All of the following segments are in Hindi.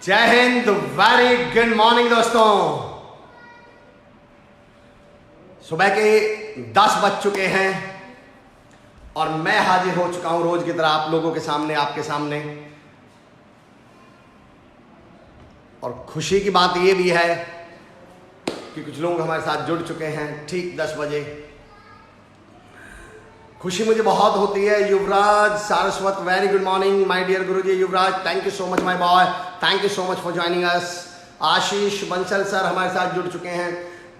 जय हिंद, वेरी गुड मॉर्निंग दोस्तों। सुबह के 10 बज चुके हैं और मैं हाजिर हो चुका हूं रोज की तरह आप लोगों के सामने, आपके सामने। और खुशी की बात यह भी है कि कुछ लोग हमारे साथ जुड़ चुके हैं ठीक 10 बजे। खुशी मुझे बहुत होती है। Yuvraj Saraswat, very good morning my dear गुरुजी। Yuvraj, thank you so much my boy, thank you so much for joining us. Ashish Bansal sir हमारे साथ जुड़ चुके हैं,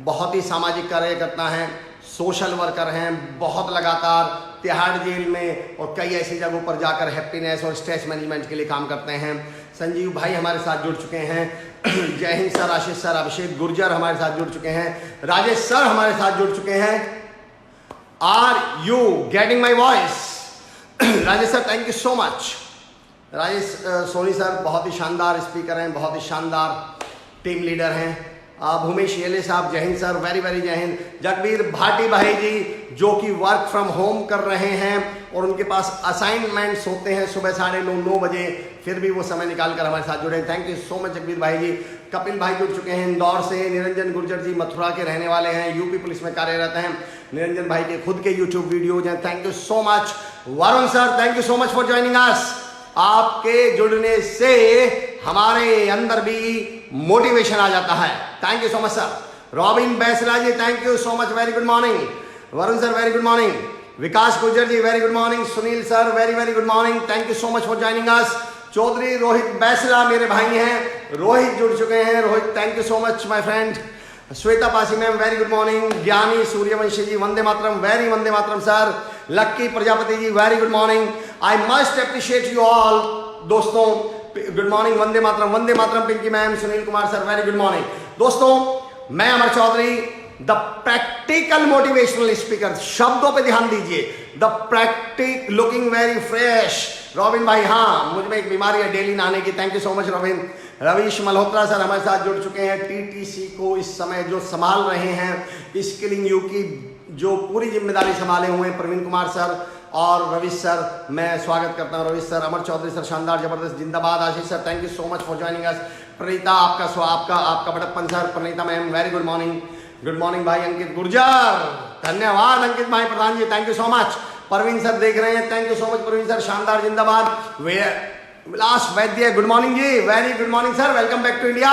बहुत ही सामाजिक कार्यकर्ता हैं, सोशल वर्कर हैं, बहुत लगातार तिहाड़ जेल में और कई ऐसी जगहों पर जाकर हैप्पीनेस और स्ट्रेस मैनेजमेंट के लिए काम करते हैं। संजीव भाई हमारे साथ जुड़ चुके हैं। जय हिंद सर, आशीष सर, अभिषेक गुर्जर हमारे साथ जुड़ चुके हैं, राजेश सर हमारे साथ जुड़ चुके हैं। Are you getting my voice? Rajesh sir, thank you so much. Rajesh Soni sir बहुत ही शानदार स्पीकर हैं, बहुत ही शानदार टीम लीडर हैं। भूमेश येले साहब, जय हिंद सर, वेरी वेरी जय हिंद। जगबीर भाटी भाई जी जो कि वर्क फ्रॉम होम कर रहे हैं और उनके पास असाइनमेंट्स होते हैं सुबह 9:30 बजे, फिर भी वो समय निकाल कर हमारे साथ जुड़े। Thank you so much Jagbir भाई जी। कपिल भाई जुड़ चुके हैं इंदौर से। निरंजन गुर्जर जी मथुरा के रहने वाले हैं, यूपी पुलिस में कार्यरत हैं। निरंजन भाई के खुद के यूट्यूब वीडियोज हैं, thank you so much. Varun sir, thank you so much for joining अस। आपके जुड़ने से हमारे अंदर भी मोटिवेशन आ जाता है, thank you so much sir. Robin Baisla ji, thank you so much, very good morning. Varun sir, very good morning. Vikas Gurjar ji, very good morning. Sunil sir, very very good morning, thank you so much for joining us. Chaudhary Rohit Baisla मेरे भाई हैं, रोहित जुड़ चुके हैं। Rohit, thank you so much my friend. Shweta Pasi ma'am, very good morning. Gyani Suryavanshi ji, Vande Mataram, very वंदे मातरम sir. Lucky Prajapati ji, very good morning. I must appreciate you all दोस्तों, गुड मॉर्निंग, वंदे मातरम, वंदे मातरम। Pinky ma'am, Sunil Kumar sir, very good morning. दोस्तों मैं Amar Chaudhary, the practical motivational speaker, शब्दों पे ध्यान दीजिए। The practical looking very fresh. Robin भाई, हाँ मुझ में एक बीमारी है डेली नहाने की, thank you so much robin. Ravish Malhotra sir हमारे साथ जुड़ चुके हैं। टीटीसी को इस समय जो संभाल रहे हैं, स्किलिंग यू की जो पूरी जिम्मेदारी संभाले हुए हैं, प्रवीण कुमार सर और रवीश सर, मैं स्वागत करता हूं रवीश सर। अमर चौधरी सर, शानदार जबरदस्त जिंदाबाद। Ashish sir, thank you so much for joining us. Praneeta, आपका बड़प्पन sir. Praneeta ma'am, very good morning, good morning भाई। अंकित गुर्जर, धन्यवाद अंकित भाई Pradhan ji, thank you so much. Parveen sir देख रहे हैं, thank you so much Praveen sir, शानदार जिंदाबाद। Vilas Vaidya, good morning ji, very good morning sir, welcome back to India.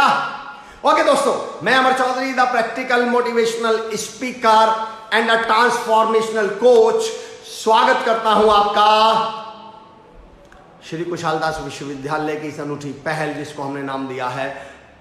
Okay दोस्तों, मैं Amar Chaudhary, the practical motivational speaker and a transformational coach, स्वागत करता हूं आपका श्री कुशालदास विश्वविद्यालय की इस अनूठी पहल जिसको हमने नाम दिया है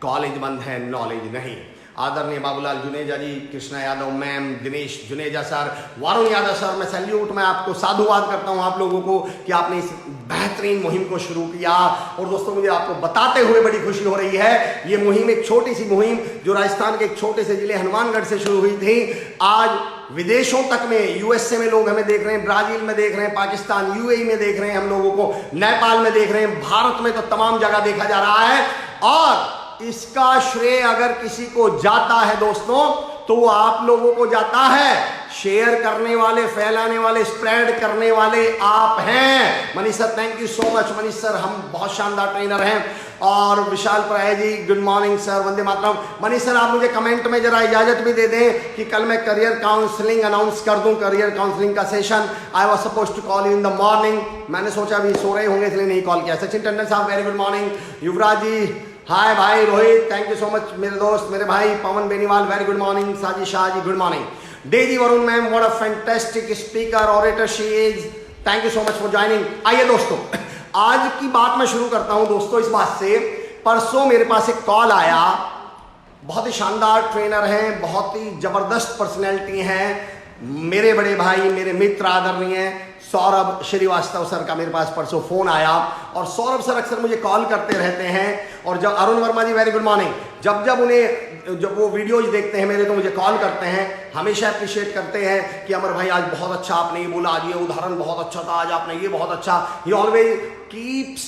कॉलेज बंद है नॉलेज नहीं। आदरणीय Babulal Juneja ji, Krishna Yadav ma'am, Dinesh Juneja sir, Varun Yadav sir, मैं सैल्यूट, मैं आपको साधुवाद करता हूं आप लोगों को कि आपने इस बेहतरीन मुहिम को शुरू किया। और दोस्तों मुझे आपको बताते हुए बड़ी खुशी हो रही है, ये मुहिम एक छोटी सी मुहिम जो राजस्थान के एक छोटे से जिले हनुमानगढ़ से शुरू हुई थी, आज विदेशों तक में, यूएसए में लोग हमें देख रहे हैं, ब्राजील में देख रहे हैं, पाकिस्तान यूएई में देख रहे हैं हम लोगों को, नेपाल में देख रहे हैं, भारत में तो तमाम जगह देखा जा रहा है। और इसका श्रेय अगर किसी को जाता है दोस्तों तो वो आप लोगों को जाता है। शेयर करने वाले, फैलाने वाले, स्प्रेड करने वाले आप हैं। Manish sir, thank you so much. Manish sir हम बहुत शानदार ट्रेनर हैं। और विशाल पराय जी, गुड मॉर्निंग सर, वंदे मातरम। मनीष सर, आप मुझे कमेंट में जरा इजाजत भी दे दें कि कल मैं करियर काउंसलिंग अनाउंस कर दूं, करियर काउंसलिंग का session. I was supposed to call you in the morning, मैंने सोचा अभी सो रहे होंगे इसलिए नहीं कॉल किया। सचिन टंडन साहब, very good morning. Yuvraj ji, hi भाई। Rohit, thank you so much मेरे दोस्त, मेरे भाई। Pawan Beniwal, very good morning. Saji Shah ji, good morning. Daisy Varun ma'am, what a fantastic speaker, orator she is, thank you so much for joining. आइए दोस्तों, आज की बात मैं शुरू करता हूं दोस्तों इस बात से। परसों मेरे पास एक कॉल आया, बहुत ही शानदार ट्रेनर हैं, बहुत ही जबरदस्त पर्सनैलिटी हैं, मेरे बड़े भाई, मेरे मित्र आदरणीय सौरभ श्रीवास्तव सर का मेरे पास परसों फोन आया। और सौरभ सर अक्सर मुझे कॉल करते रहते हैं। और जब अरुण वर्मा जी, वेरी गुड मॉर्निंग, जब वो वीडियोज देखते हैं मेरे तो मुझे कॉल करते हैं, हमेशा अप्रिशिएट करते हैं कि अमर भाई आज बहुत अच्छा आपने ये बोला, आज ये उदाहरण बहुत अच्छा था, आज आपने ये बहुत अच्छा, ही ऑलवेज कीप्स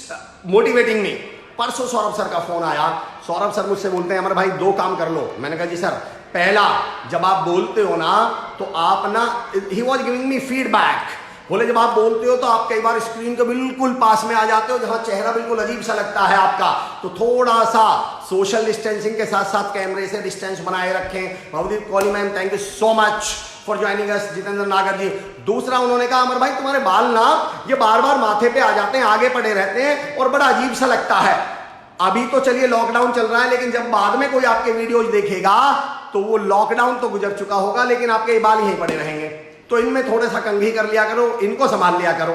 मोटिवेटिंग मी। परसों सौरभ सर का फोन आया। सौरभ सर मुझसे बोलते हैं, अमर भाई 2 काम कर लो। मैंने कहा जी सर। पहला, जब आप बोलते हो ना तो आप ना, he was giving me feedback बोले जब आप बोलते हो तो आप कई बार स्क्रीन के बिल्कुल पास में आ जाते हो, जहां चेहरा बिल्कुल अजीब सा लगता है आपका, तो थोड़ा सा सोशल डिस्टेंसिंग के साथ साथ कैमरे से डिस्टेंस बनाए रखें। Bhavdeep Kohli ma'am, thank you so much for joining अस। जितेंद्र नागर जी। दूसरा उन्होंने कहा अमर भाई तुम्हारे बाल ना ये बार बार माथे पे आ जाते हैं, आगे पड़े रहते हैं और बड़ा अजीब सा लगता है। अभी तो चलिए लॉकडाउन चल रहा है, लेकिन जब बाद में कोई आपके वीडियोज देखेगा तो वो लॉकडाउन तो गुजर चुका होगा, लेकिन आपके बाल यहीं पड़े रहेंगे। तो इनमें थोड़ा सा कंघी कर लिया करो, इनको संभाल लिया करो।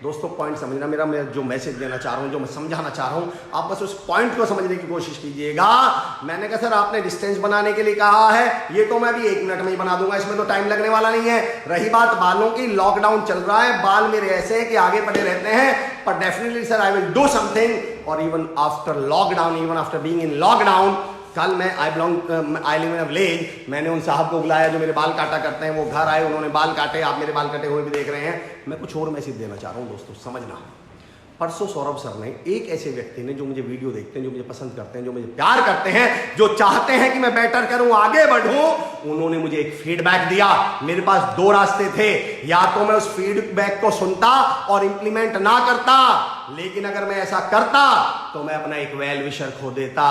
दोस्तों पॉइंट समझना, मेरा मैं जो मैसेज देना चाह रहा हूं, जो मैं समझाना चाह रहा हूं, आप बस उस पॉइंट को समझने की कोशिश कीजिएगा। मैंने कहा सर आपने डिस्टेंस बनाने के लिए कहा है, ये तो मैं भी 1 मिनट में ही बना दूंगा, इसमें तो टाइम लगने वाला नहीं है। रही बात बालों की, लॉकडाउन चल रहा है, बाल मेरे ऐसे हैं कि आगे पड़े रहते हैं, पर definitely sir I will do something. और even after lockdown, even after being in lockdown, कल मैं I live in a village, मैंने उन साहब को बुलाया जो मेरे बाल काटा करते हैं, वो घर आए, उन्होंने बाल काटे, आप मेरे बाल कटे हुए भी देख रहे हैं। मैं कुछ और मैसेज देना चाह रहा हूं दोस्तों, समझना। परसों सौरभ सर ने, एक ऐसे व्यक्ति ने जो मुझे वीडियो देखते हैं, जो मुझे पसंद करते हैं, जो मुझे प्यार करते हैं, जो चाहते हैं कि मैं बेटर करूं, आगे बढ़ूं, उन्होंने मुझे एक फीडबैक दिया। मेरे पास 2 रास्ते थे, या तो मैं उस फीडबैक को सुनता और इंप्लीमेंट ना करता, लेकिन अगर मैं ऐसा करता तो मैं अपना एक वेल विशर खो देता।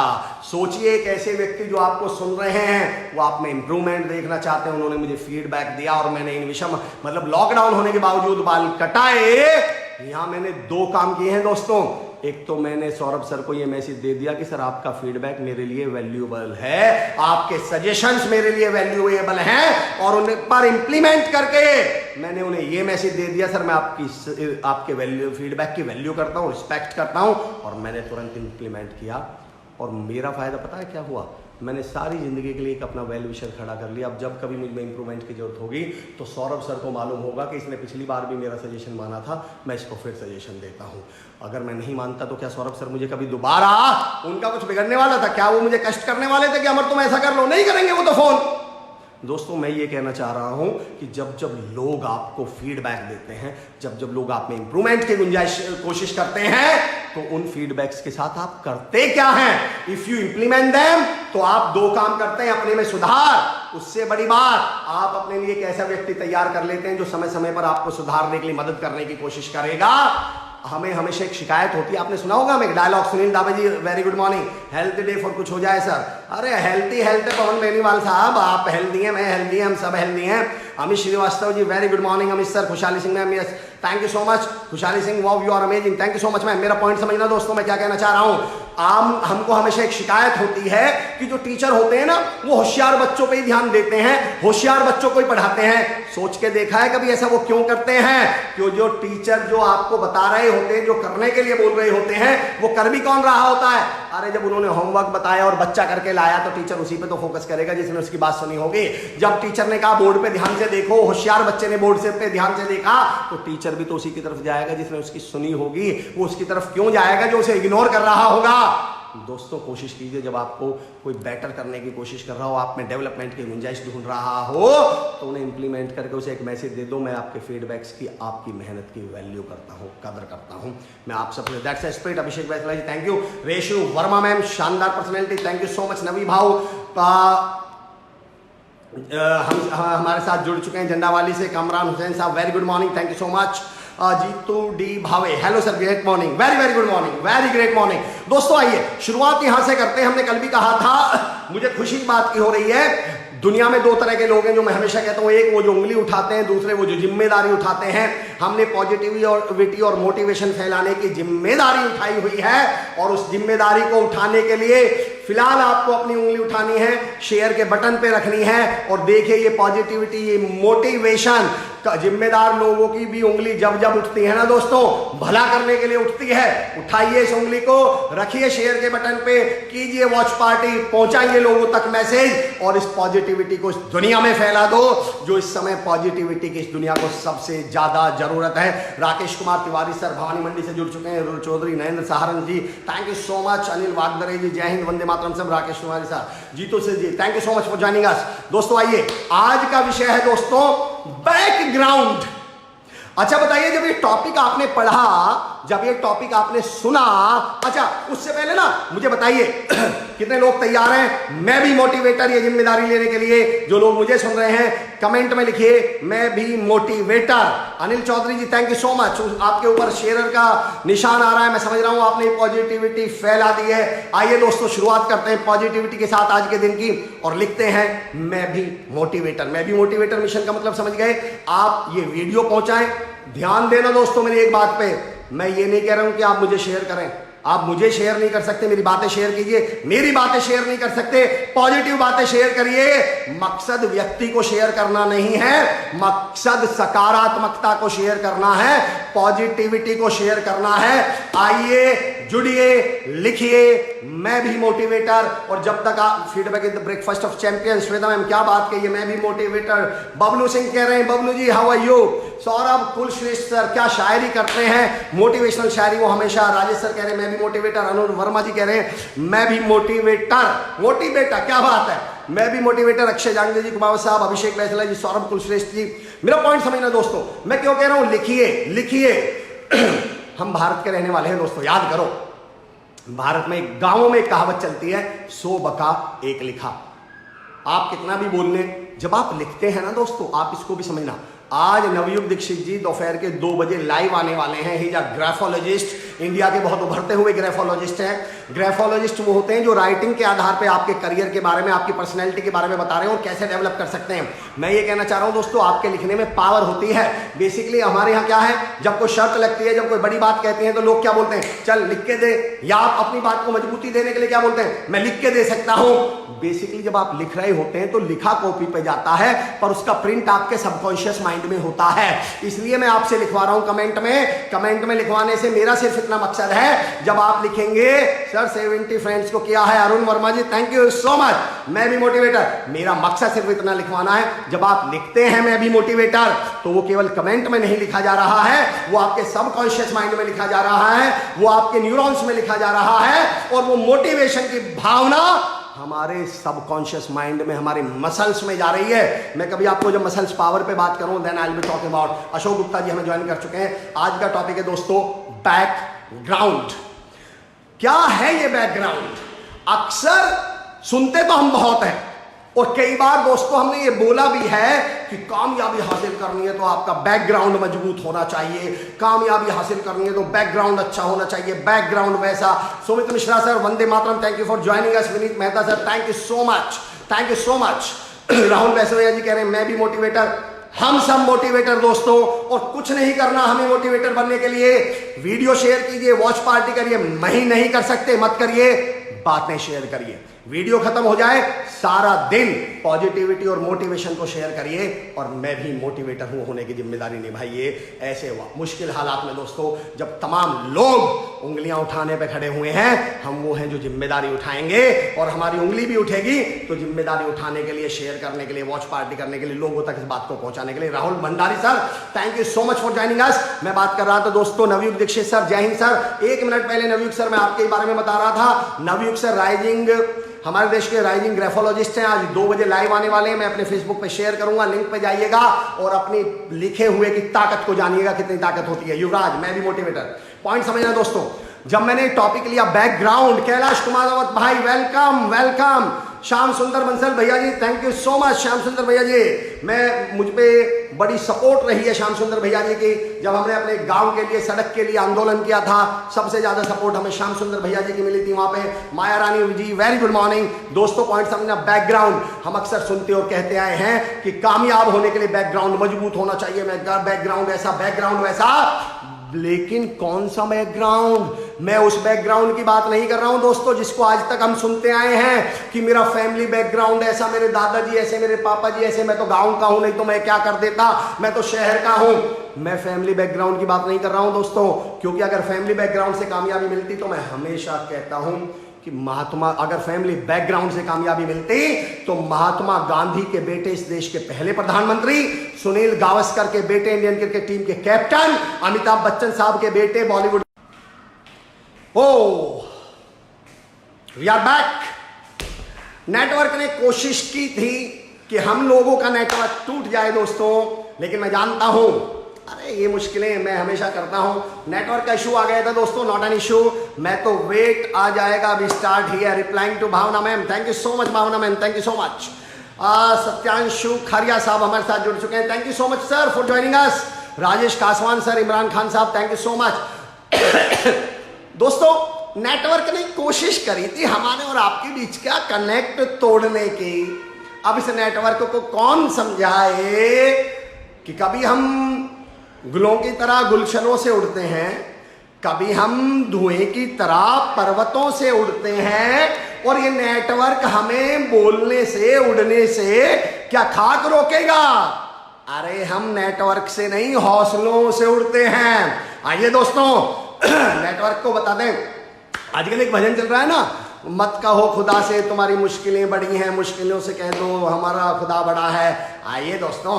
सोचिए एक ऐसे व्यक्ति जो आपको सुन रहे हैं, वो आप में इंप्रूवमेंट देखना चाहते हैं, उन्होंने मुझे फीडबैक दिया और मैंने इन विषम मतलब लॉकडाउन होने के बावजूद बाल कटाए। यहां मैंने 2 काम किए हैं दोस्तों। एक तो मैंने सौरभ सर को यह मैसेज दे दिया कि सर आपका फीडबैक मेरे लिए वैल्यूएबल है, आपके सजेशंस मेरे लिए वैल्यूएबल हैं, और उन पर इंप्लीमेंट करके मैंने उन्हें यह मैसेज दे दिया सर मैं आपके वैल्यू फीडबैक की वैल्यू करता हूं, रिस्पेक्ट करता हूं, और मैंने तुरंत इंप्लीमेंट किया। और मेरा फायदा पता है क्या हुआ? मैंने सारी जिंदगी के लिए एक अपना वेल विशर खड़ा कर लिया। अब जब कभी मुझ में इंप्रूवमेंट की जरूरत होगी तो सौरभ सर को मालूम होगा कि इसने पिछली बार भी मेरा सजेशन माना था, मैं इसको फिर सजेशन देता हूं। अगर मैं नहीं मानता तो क्या सौरभ सर मुझे कभी दोबारा, उनका कुछ बिगड़ने वाला था क्या? वो मुझे कष्ट करने वाले थे कि अमर तुम ऐसा कर लो? नहीं करेंगे वो तो फोन। दोस्तों मैं ये कहना चाह रहा हूं कि जब जब लोग आपको फीडबैक देते हैं, जब जब लोग आप में इंप्रूवमेंट की गुंजाइश कोशिश करते हैं, तो उन फीडबैक्स के साथ आप करते क्या हैं? इफ यू इंप्लीमेंट देम, तो आप 2 काम करते हैं, अपने में सुधार। उससे बड़ी बात, आप अपने लिए एक ऐसा व्यक्ति तैयार कर लेते हैं जो समय समय पर आपको सुधारने के लिए मदद करने की कोशिश करेगा। हमें हमेशा एक शिकायत होती है, आपने सुना होगा हमें dialogue, Sunil Dave ji very good morning, health day for कुछ हो जाए सर। अरे हेल्थ है पवन बेनीवाल साहब, आप हेल्दी हैं, मैं हेल्दी हैं, हम सब हेल्दी हैं। Amit Srivastava ji very good morning Amit sir. Khushhali Singh ma'am, yes thank you so much. Khushhali Singh wow you are amazing, thank you so much ma'am. मेरा पॉइंट समझना दोस्तों, मैं क्या कहना चाह रहा हूं। हमको हमेशा एक शिकायत होती है कि जो टीचर होते हैं ना, वो होशियार बच्चों पे ही ध्यान देते हैं, होशियार बच्चों को ही पढ़ाते हैं। सोच के देखा है कभी ऐसा वो क्यों करते हैं? क्यों जो टीचर जो आपको बता रहे होते हैं, जो करने के लिए बोल रहे होते हैं, वो कर भी कौन रहा होता है? अरे जब उन्होंने होमवर्क बताया और बच्चा करके लाया तो टीचर उसी पे तो फोकस करेगा जिसने उसकी बात सुनी होगी। जब टीचर ने कहा बोर्ड पे ध्यान से देखो, होशियार बच्चे ने बोर्ड से पे ध्यान से देखा, तो टीचर भी तो उसी की तरफ जाएगा जिसने उसकी सुनी होगी। वो उसकी तरफ क्यों जाएगा जो उसे इग्नोर कर रहा होगा? दोस्तों कोशिश कीजिए, जब आपको कोई बेटर करने की कोशिश कर रहा हो, आप में डेवलपमेंट की गुंजाइश ढूंढ रहा हो, तो उन्हें इंप्लीमेंट करके उसे एक मैसेज दे दो, मैं आपके फीडबैक्स की, आपकी मेहनत की वैल्यू करता हूं, कदर करता हूं। मैं आप सबसे that's a spirit. Abhishek Baisla ji thank you. Reshu Verma ma'am शानदार personality, thank you so much. नवी भाव हमारे साथ जुड़ चुके हैं झंडावाली से। कमरान हुसैन साहब very good morning, thank you so much. Jitu D Bhave hello sir, great morning, very very good morning, very great morning. दोस्तों आइए शुरुआत यहां से करते हैं। हमने कल भी कहा था, मुझे खुशी की बात की हो रही है, दुनिया में 2 तरह के लोग हैं जो मैं हमेशा कहता हूं, एक वो जो उंगली उठाते हैं, दूसरे वो जो जिम्मेदारी उठाते हैं। हमने पॉजिटिविटी और मोटिवेशन फैलाने की जिम्मेदारी उठाई हुई है, और उस जिम्मेदारी को उठाने के लिए फिलहाल आपको अपनी उंगली उठानी है, शेयर के बटन पे रखनी है, और देखिए ये पॉजिटिविटी, ये मोटिवेशन, जिम्मेदार लोगों की भी उंगली जब जब उठती है ना दोस्तों, भला करने के लिए उठती है। उठाइए इस उंगली को, रखिए शेयर के बटन पे, कीजिए वॉच पार्टी, पहुंचाइए लोगों तक मैसेज, और इस पॉजिटिविटी को इस दुनिया में फैला दो, जो इस समय पॉजिटिविटी की इस दुनिया को सबसे ज्यादा जरूरत है। राकेश कुमार तिवारी सर भवानी मंडी से जुड़ चुके हैं। Chaudhary Narendra Saharan ji thank you so much. Anil Wagdare ji जय हिंद वंदे मातरम सब। राकेश कुमार सर, जीतू से ji thank you so much for joining us. दोस्तों आइए, आज का विषय है दोस्तों बैकग्राउंड। अच्छा बताइए, जब ये टॉपिक आपने पढ़ा जब ये टॉपिक आपने सुना, अच्छा उससे पहले ना मुझे बताइए कितने लोग तैयार हैं मैं भी मोटिवेटर ये जिम्मेदारी लेने के लिए? जो लोग मुझे सुन रहे हैं कमेंट में लिखिए मैं भी motivator. Anil Chaudhary ji thank you so much, आपके ऊपर शेयर का निशान आ रहा है, मैं समझ रहा हूं आपने पॉजिटिविटी फैला दी है। आइए दोस्तों शुरुआत करते हैं पॉजिटिविटी के साथ आज के दिन की, और लिखते हैं मैं भी मोटिवेटर। मैं भी मोटिवेटर मिशन का मतलब समझ गए? आप ये वीडियो पहुंचाएं। ध्यान देना दोस्तों मेरी एक बात पे, मैं ये नहीं कह रहा हूं कि आप मुझे शेयर करें, आप मुझे शेयर नहीं कर सकते, मेरी बातें शेयर कीजिए, मेरी बातें शेयर नहीं कर सकते, पॉजिटिव बातें शेयर करिए। मकसद व्यक्ति को शेयर करना नहीं है, मकसद सकारात्मकता को शेयर करना है, पॉजिटिविटी को शेयर करना है। आइए जुड़िए, लिखिए मैं भी मोटिवेटर। और जब तक आप feedback is the breakfast of champions, Shweta ma'am क्या बात कही है, मैं भी मोटिवेटर। बबलू सिंह कह रहे हैं Bablu ji how are you. Saurabh Kulshreshtha sir क्या शायरी करते हैं, मोटिवेशनल शायरी वो हमेशा। राजेश सर कह रहे हैं मैं भी मोटिवेटर। अनुर वर्मा जी कह रहे हैं मैं भी मोटिवेटर क्या बात है, मैं भी मोटिवेटर। अक्षय जांगले जी, कुमार साहब, अभिषेक बैसला जी, सौरभ कुलश्रेष्ठ जी। मेरा पॉइंट समझना दोस्तों, मैं क्यों कह रहा हूं लिखिए हम भारत के रहने वाले हैं दोस्तों, याद करो भारत में गांवों में एक कहावत चलती है 100 बका 1 लिखा। आप कितना भी बोल लें, जब आप लिखते हैं ना दोस्तों, आप इसको भी समझना। आज नवयुग दीक्षित जी दोपहर के 2 बजे लाइव आने वाले हैं। He is a graphologist, India के बहुत उभरते हुए ग्राफोलॉजिस्ट हैं। ग्राफोलॉजिस्ट वो होते हैं जो राइटिंग के आधार पे आपके करियर के बारे में, आपकी पर्सनैलिटी के बारे में बता रहे हैं और कैसे डेवलप कर सकते हैं। मैं ये कहना चाह रहा हूं दोस्तों, आपके लिखने में पावर होती है। बेसिकली हमारे यहाँ क्या है, जब कोई शर्त लगती है, जब कोई बड़ी बात कहते हैं तो लोग क्या बोलते हैं, चल लिख के दे, या आप अपनी बात को मजबूती देने के लिए क्या बोलते हैं, मैं लिख के दे सकता हूं। बेसिकली जब आप लिख रहे होते हैं तो लिखा कॉपी पे जाता है, पर उसका प्रिंट आपके सबकॉन्शियस माइंड में होता है। इसलिए मैं आपसे लिखवा रहा हूं कमेंट में लिखवाने से मेरा सिर्फ इतना मकसद है, जब आप लिखेंगे सर 70 फ्रेंड्स को किया है, Arun Varma ji thank you so much, मैं भी मोटिवेटर। मेरा मकसद सिर्फ इतना लिखवाना है, जब आप लिखते हैं मैं भी मोटिवेटर, तो वो केवल कमेंट में नहीं लिखा जा रहा है, वो आपके सबकॉन्शियस माइंड में लिखा जा रहा है, वो आपके न्यूरॉन्स में लिखा जा रहा है, और वो मोटिवेशन की भावना हमारे सबकॉन्शियस माइंड में, हमारे मसल्स में जा रही है। मैं कभी आपको जब मसल्स पावर पे बात करूं, then I will be talking about. Ashok Gupta ji हमें ज्वाइन कर चुके हैं। आज का टॉपिक है दोस्तों बैकग्राउंड। क्या है ये बैकग्राउंड? अक्सर सुनते तो हम बहुत हैं, और कई बार दोस्तों हमने ये बोला भी है कि कामयाबी हासिल करनी है तो आपका बैकग्राउंड मजबूत होना चाहिए, कामयाबी हासिल करनी है तो बैकग्राउंड अच्छा होना चाहिए, बैकग्राउंड वैसा। सुमित मिश्रा सर वंदे मातरम, thank you for joining us. Vineet Mehta sir thank you so much. Rahul Vaisoya ji कह रहे हैं मैं भी मोटिवेटर। हम सब मोटिवेटर दोस्तों, और कुछ नहीं करना हमें मोटिवेटर बनने के लिए। वीडियो शेयर कीजिए, वॉच पार्टी करिए, नहीं कर सकते मत करिए, बातें शेयर करिए। वीडियो खत्म हो जाए, सारा दिन पॉजिटिविटी और मोटिवेशन को शेयर करिए, और मैं भी मोटिवेटर हूं होने की जिम्मेदारी निभाइए। ऐसे मुश्किल हालात में दोस्तों, जब तमाम लोग उंगलियां उठाने पे खड़े हुए हैं, हम वो हैं जो जिम्मेदारी उठाएंगे, और हमारी उंगली भी उठेगी तो जिम्मेदारी उठाने के लिए, शेयर करने के लिए, वॉच पार्टी करने के लिए, लोगों तक इस बात को पहुंचाने के लिए। Rahul Bhandari sir thank you so much for joining अस। मैं बात कर रहा था दोस्तों Navyug Dixit sir, Jai Hind sir. 1 minute पहले नवयुग सर मैं आपके बारे में बता रहा था। नवयुग सर राइजिंग, हमारे देश के राइजिंग ग्राफोलॉजिस्ट हैं। आज 2 बजे लाइव आने वाले हैं, मैं अपने फेसबुक पे शेयर करूंगा, लिंक पे जाइएगा और अपनी लिखे हुए की ताकत को जानिएगा, कितनी ताकत होती है। युवराज मैं भी मोटिवेटर, पॉइंट समझना दोस्तों। जब मैंने टॉपिक लिया बैकग्राउंड, कैलाश कुमार रावत भाई वेलकम। श्याम सुंदर बंसल भैया ji thank you so much. Shyam Sundar भैया जी, मैं मुझ पे बड़ी सपोर्ट रही है श्याम सुंदर भैया जी की। जब हमने अपने गांव के लिए, सड़क के लिए आंदोलन किया था, सबसे ज्यादा सपोर्ट हमें श्याम सुंदर भैया जी की मिली थी वहां पे। माया रानी जी वेरी गुड मॉर्निंग। दोस्तों पॉइंट समझना, बैकग्राउंड हम अक्सर सुनते और कहते आए हैं कि कामयाब होने के लिए बैकग्राउंड मजबूत होना चाहिए, बैकग्राउंड ऐसा, बैकग्राउंड वैसा। लेकिन कौन सा बैकग्राउंड? मैं उस बैकग्राउंड की बात नहीं कर रहा हूं दोस्तों जिसको आज तक हम सुनते आए हैं कि मेरा फैमिली बैकग्राउंड ऐसा, मेरे दादाजी ऐसे, मेरे पापा जी ऐसे, मैं तो गांव का हूं, नहीं तो मैं क्या कर देता, मैं तो शहर का हूं। मैं फैमिली बैकग्राउंड की बात नहीं कर रहा हूं दोस्तों, क्योंकि अगर फैमिली बैकग्राउंड से कामयाबी मिलती तो मैं हमेशा कहता हूं कि अगर फैमिली बैकग्राउंड से कामयाबी मिलती तो महात्मा गांधी के बेटे, इस देश के पहले प्रधानमंत्री, सुनील गावस्कर के बेटे, इंडियन क्रिकेट टीम के कैप्टन, अमिताभ बच्चन साहब के बेटे, Bollywood. We are back. Network ने कोशिश की थी कि हम लोगों का नेटवर्क टूट जाए दोस्तों, लेकिन मैं जानता हूं अरे ये मुश्किलें मैं हमेशा करता हूँ। नेटवर्क का इशू आ गया था दोस्तों, नॉट एन इशू। मैं तो वेट आ जाएगा। अभी start here replying to Bhavna ma'am, thank you so much Bhavna ma'am, thank you so much. Satyanshu Khariya साहब हमारे साथ जुड़ चुके हैं, thank you so much sir for joining us. Rajesh Kaswan sir, Imran Khan साहब, थैंक यू सो मच। दोस्तों नेटवर्क ने कोशिश करी थी हमारे और आपके बीच का कनेक्ट तोड़ने की। अब इस नेटवर्क को कौन समझाए कि कभी हम गुलों की तरह गुलशनों से उड़ते हैं, कभी हम धुएं की तरह पर्वतों से उड़ते हैं, और ये नेटवर्क हमें बोलने से उड़ने से क्या खाक रोकेगा? अरे हम नेटवर्क से नहीं हौसलों से उड़ते हैं। आइए दोस्तों नेटवर्क को बता दें, आजकल एक भजन चल रहा है ना, मत कहो खुदा से तुम्हारी मुश्किलें बड़ी हैं, मुश्किलों से कह दो हमारा खुदा बड़ा है। आइए दोस्तों,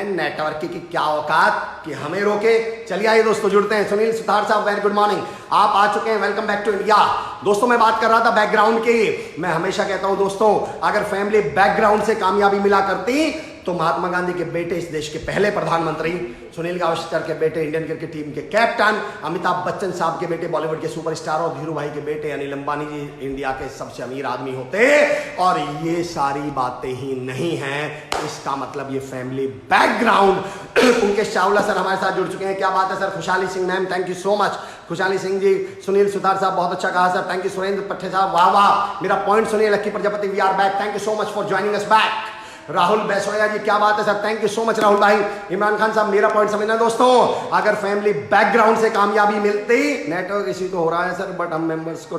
नेटवर्क की क्या औकात कि हमें रोके। चलिए आइए दोस्तों जुड़ते हैं। सुनील सुतार साहब, वेरी गुड मॉर्निंग, आप आ चुके हैं, वेलकम बैक टू इंडिया। दोस्तों मैं बात कर रहा था बैकग्राउंड की। मैं हमेशा कहता हूं दोस्तों, अगर फैमिली बैकग्राउंड से कामयाबी मिला करती तो महात्मा गांधी के बेटे, इस देश के पहले प्रधानमंत्री, सुनील गावस्कर के बेटे, इंडियन क्रिकेट टीम के कैप्टन, अमिताभ बच्चन साहब के बेटे, बॉलीवुड के सुपरस्टार, और धीरू भाई के बेटे अनिल अंबानी जी इंडिया के सबसे अमीर आदमी होते। और ये सारी बातें ही नहीं हैं, इसका मतलब ये फैमिली बैकग्राउंड। उनके चावला सर हमारे साथ जुड़ चुके हैं, क्या बात है sir. Khushhali Singh ma'am, thank you so much. Khushhali Singh ji, Sunil Sutar साहब बहुत अच्छा कहा सर, थैंक यू। सुरेंद्र पट्टे साहब, वाह वाह, मेरा पॉइंट सुनिए। Lucky Prajapati, we are back, thank you so much for joining us back. Rahul Baisoya ji, क्या बात है sir, thank you so much Rahul भाई। इमरान खान साहब, मेरा पॉइंट समझना दोस्तों, अगर फैमिली बैकग्राउंड से कामयाबी मिलती, नेटवर्क इसी तो हो रहा है सर, बट हम मेंबर्स को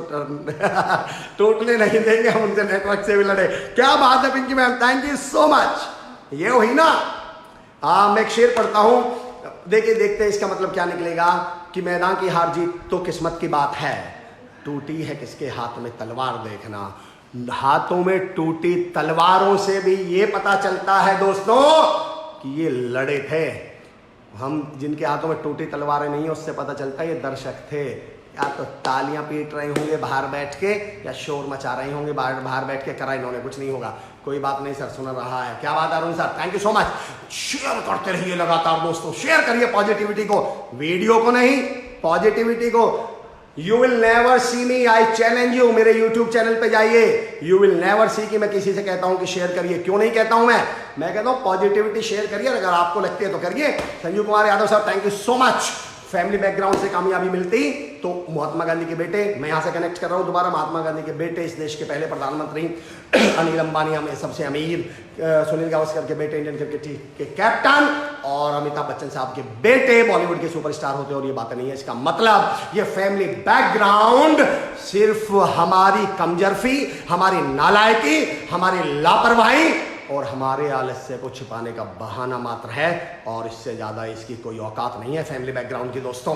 टूटने नहीं देंगे, हम उनसे नेटवर्क से भी लड़े। क्या बात है Pinky ma'am, thank you so much. ये हुई ना। मैं एक शेर पढ़ता हूं, देखिए देखते हैं इसका मतलब क्या निकलेगा कि मैदान की हार जीत तो किस्मत की बात है, टूटी है किसके हाथ में तलवार देखना। हाथों में टूटी तलवारों से भी ये पता चलता है दोस्तों कि ये लड़े थे। हम जिनके हाथों में टूटी तलवारें नहीं है, उससे पता चलता है ये दर्शक थे, या तो तालियां पीट रहे होंगे बाहर बैठ के, या शोर मचा रहे होंगे बाहर बैठ के, करा इन्होंने कुछ नहीं होगा। कोई बात नहीं सर, सुन रहा है। क्या बात है Arun sir, thank you so much. Share करते रहिए लगातार दोस्तों, शेयर करिए पॉजिटिविटी को, वीडियो को नहीं, पॉजिटिविटी को। You will never see me, I challenge you, मेरे यूट्यूब चैनल पे जाइए। यू विल नेवर सी कि मैं किसी से कहता हूं कि शेयर करिए। क्यों नहीं कहता हूं मैं कहता हूं पॉजिटिविटी शेयर करिए, अगर आपको लगती है तो करिए। संजीव कुमार यादव साहब, thank you so much. Family background से कामयाबी मिलती तो महात्मा गांधी के बेटे, मैं यहां से कनेक्ट कर रहा हूं दोबारा, महात्मा गांधी के बेटे, इस देश के पहले प्रधानमंत्री, अनिल अंबानी हमें सबसे अमीर, सुनील गावस्कर के बेटे, इंडियन क्रिकेट टीम के कैप्टन, और अमिताभ बच्चन साहब के बेटे बॉलीवुड के सुपरस्टार होते। और ये बात नहीं है, इसका मतलब ये फैमिली बैकग्राउंड सिर्फ हमारी कमजोरी, हमारी नालायकी, हमारी लापरवाही और हमारे आलस्य को छिपाने का बहाना मात्र है, और इससे ज्यादा इसकी कोई औकात नहीं है फैमिली बैकग्राउंड की। दोस्तों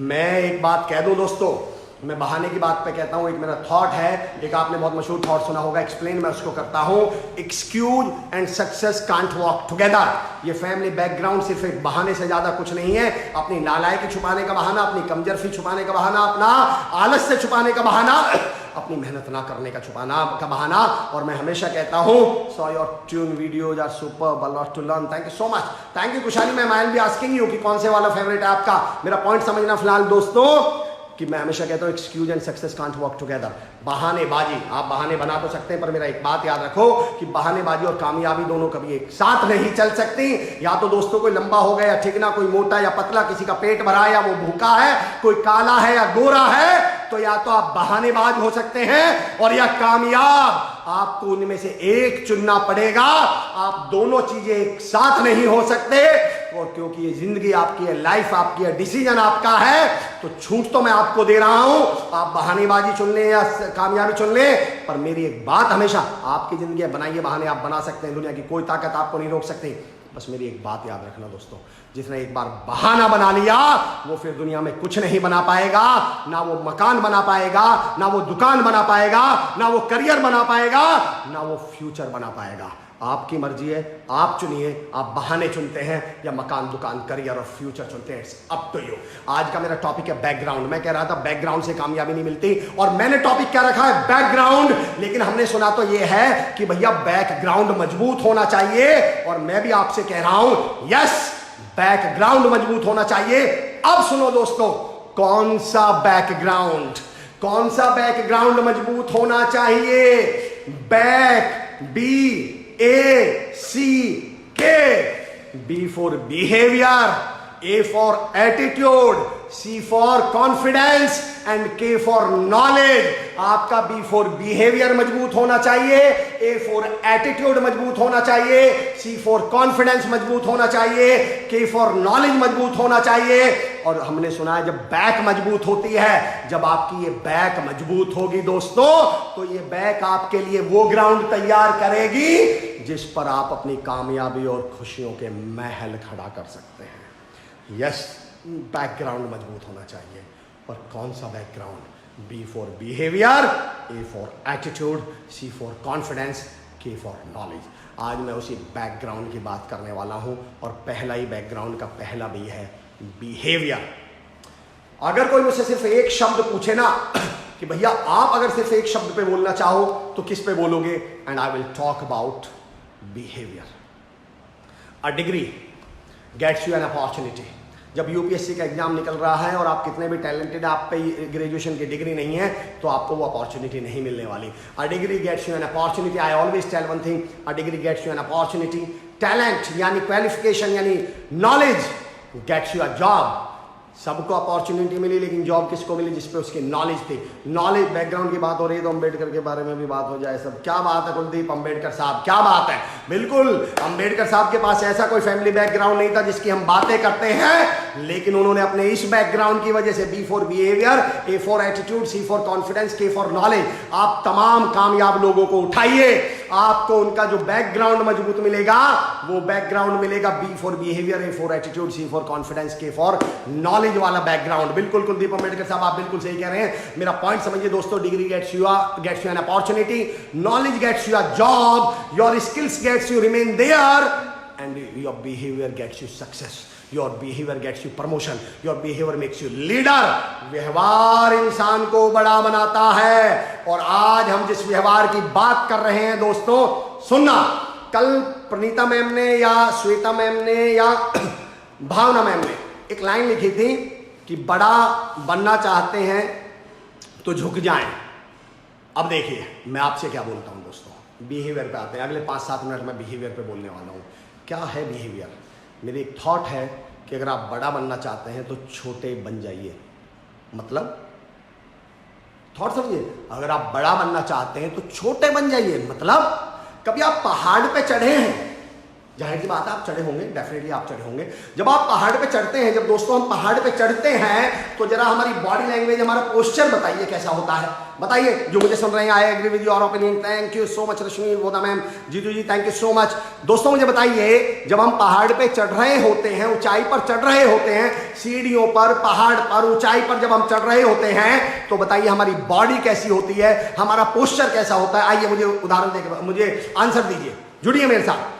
मैं एक बात कह दूं दोस्तों, मैं बहाने की बात पे कहता हूं, एक मेरा थॉट है, एक आपने बहुत मशहूर थॉट सुना होगा, एक्सप्लेन मैं उसको करता हूं। Excuse and success can't walk together. ये फैमिली बैकग्राउंड सिर्फ एक बहाने से ज्यादा कुछ नहीं है। अपनी नालायकी छुपाने का बहाना, अपनी कमजोरी छुपाने का बहाना, अपना आलस्य छुपाने का बहाना, अपनी मेहनत ना करने का छुपाना का बहाना। और मैं हमेशा कहता हूं, so your tune videos are super, lot to learn, thank you so much. Thank you Kushali ma'am, I will be asking you कि कौन से वाला फेवरेट है आपका। मेरा पॉइंट समझना फिलहाल दोस्तों कि मैं हमेशा कहता हूं excuse and success can't work together. बहानेबाजी, आप बहाने बना तो सकते हैं, पर मेरा एक बात याद रखो कि बहानेबाजी और कामयाबी दोनों कभी एक साथ नहीं चल सकती। या तो दोस्तों कोई लंबा हो गया या ठीक ना, कोई मोटा या पतला, किसी का पेट भरा है या वो भूखा है, कोई काला है या गोरा है, तो या तो आप बहानेबाज हो सकते हैं और या कामयाब। आपको उनमें से एक चुनना पड़ेगा, आप दोनों चीजें एक साथ नहीं हो सकते। और क्योंकि ये जिंदगी आपकी है, लाइफ आपकी है, डिसीजन आपका है, तो छूट तो मैं आपको दे रहा हूं, आप बहानेबाजी चुन लें या कामयाबी चुन लें। पर मेरी एक बात हमेशा, आपकी जिंदगी है, बनाइए बहाने, आप बना सकते हैं, दुनिया की कोई ताकत आपको नहीं रोक सकती। बस मेरी एक बात याद रखना दोस्तों, जिसने एक बार बहाना बना लिया वो फिर दुनिया में कुछ नहीं बना पाएगा। ना वो मकान बना पाएगा, ना वो दुकान बना पाएगा, ना वो करियर बना पाएगा, ना वो फ्यूचर बना पाएगा। आपकी मर्जी है, आप चुनिए, आप बहाने चुनते हैं या मकान, दुकान, करियर और फ्यूचर चुनते हैं, इट्स अप टू यू। आज का मेरा टॉपिक है बैकग्राउंड। मैं कह रहा था बैकग्राउंड से कामयाबी नहीं मिलती, और मैंने टॉपिक क्या रखा है, बैकग्राउंड। लेकिन हमने सुना तो ये है कि भैया बैकग्राउंड मजबूत होना चाहिए, और मैं भी आपसे कह रहा हूं यस, बैकग्राउंड मजबूत होना चाहिए। अब सुनो दोस्तों, कौन सा बैकग्राउंड, कौन सा बैकग्राउंड मजबूत होना चाहिए? Back, B A C K, B for behaviour, A for attitude, C for confidence and K for knowledge. आपका बी फॉर बिहेवियर मजबूत होना चाहिए, ए फॉर एटीट्यूड मजबूत होना चाहिए, सी फॉर कॉन्फिडेंस मजबूत होना चाहिए, के फॉर नॉलेज मजबूत होना चाहिए। और हमने सुना है जब बैक मजबूत होती है, जब आपकी ये बैक मजबूत होगी दोस्तों, तो ये बैक आपके लिए वो ग्राउंड तैयार करेगी जिस पर आप अपनी कामयाबी और खुशियों के महल खड़ा कर सकते हैं। यस, बैकग्राउंड मजबूत होना चाहिए। और कौन सा background? B for behaviour, A for attitude, C for confidence, K for knowledge. आज मैं उसी बैकग्राउंड की बात करने वाला हूं और पहला ही बैकग्राउंड का पहला बी है बिहेवियर। अगर कोई मुझसे सिर्फ एक शब्द पूछे ना कि भैया आप अगर सिर्फ एक शब्द पे बोलना चाहो तो किस पे बोलोगे? And I will talk about behaviour. A degree gets you an opportunity. जब यूपीएससी का एग्जाम निकल रहा है और आप कितने भी टैलेंटेड, आप पे ग्रेजुएशन की डिग्री नहीं है तो आपको वो अपॉर्चुनिटी नहीं मिलने वाली। A degree gets you an opportunity. I always tell one thing, a degree gets you an opportunity. Talent यानी क्वालिफिकेशन यानी knowledge gets you a job. सबको अपॉर्चुनिटी मिली लेकिन जॉब किसको मिली? जिसपे उसकी नॉलेज थी। नॉलेज, बैकग्राउंड की बात हो रही है तो अम्बेडकर के बारे में भी बात हो जाए। सब क्या बात है कुलदीप, अम्बेडकर साहब क्या बात है। बिल्कुल, अम्बेडकर साहब के पास ऐसा कोई फैमिली बैकग्राउंड नहीं था जिसकी हम बातें करते हैं, लेकिन उन्होंने अपने इस बैकग्राउंड की वजह से B for behaviour, A for attitude, C for confidence, K for knowledge. आप तमाम कामयाब लोगों को उठाइए, आपको उनका जो बैकग्राउंड मजबूत मिलेगा वो बैकग्राउंड मिलेगा B for behaviour, A for attitude, C for confidence, K for knowledge वाला बैकग्राउंड। बिल्कुल कुलदीप अम्बेडकर साहब आप बिल्कुल सही कह रहे हैं। मेरा पॉइंट समझिए दोस्तों, degree gets you an opportunity, knowledge gets you a job, your skills gets you remain there and your behaviour gets you success, your behaviour gets you promotion, your behaviour makes you leader. व्यवहार इंसान को बड़ा बनाता है। और आज हम जिस व्यवहार की बात कर रहे हैं दोस्तों, सुनना, कल प्रणीता मैम ने या श्वेता मैम ने या भावना मैम ने एक लाइन लिखी थी कि बड़ा बनना चाहते हैं तो झुक जाएं। अब देखिए मैं आपसे क्या बोलता हूं दोस्तों, बिहेवियर पे आते हैं। अगले 5-7 मिनट में बिहेवियर पे बोलने वाला हूं। क्या है बिहेवियर? मेरी एक थॉट है कि अगर आप बड़ा बनना चाहते हैं तो छोटे बन जाइए। मतलब थॉट समझिए, अगर आप बड़ा बनना चाहते हैं तो छोटे बन जाइए। मतलब कभी आप पहाड़ पे चढ़े हैं, जाहिर सी बात है आप चढ़े होंगे, डेफिनेटली आप चढ़े होंगे। जब आप पहाड़ पे चढ़ते हैं, जब दोस्तों हम पहाड़ पे चढ़ते हैं तो जरा हमारी बॉडी लैंग्वेज, हमारा पोस्चर बताइए कैसा होता है। बताइए जो मुझे सुन रहे हैं, I agree with your opinion. Thank you so much Rashmi Voda ma'am, Jitu ji thank you so much. दोस्तों मुझे बताइए, जब हम पहाड़ पे चढ़ रहे होते हैं, ऊंचाई पर चढ़ रहे होते हैं, सीढ़ियों पर, पहाड़ पर, ऊंचाई पर जब हम चढ़ रहे होते हैं तो बताइए हमारी बॉडी कैसी होती है, हमारा पोस्चर कैसा होता है? आइए मुझे उदाहरण देकर मुझे आंसर दीजिए, जुड़िए मेरे साथ।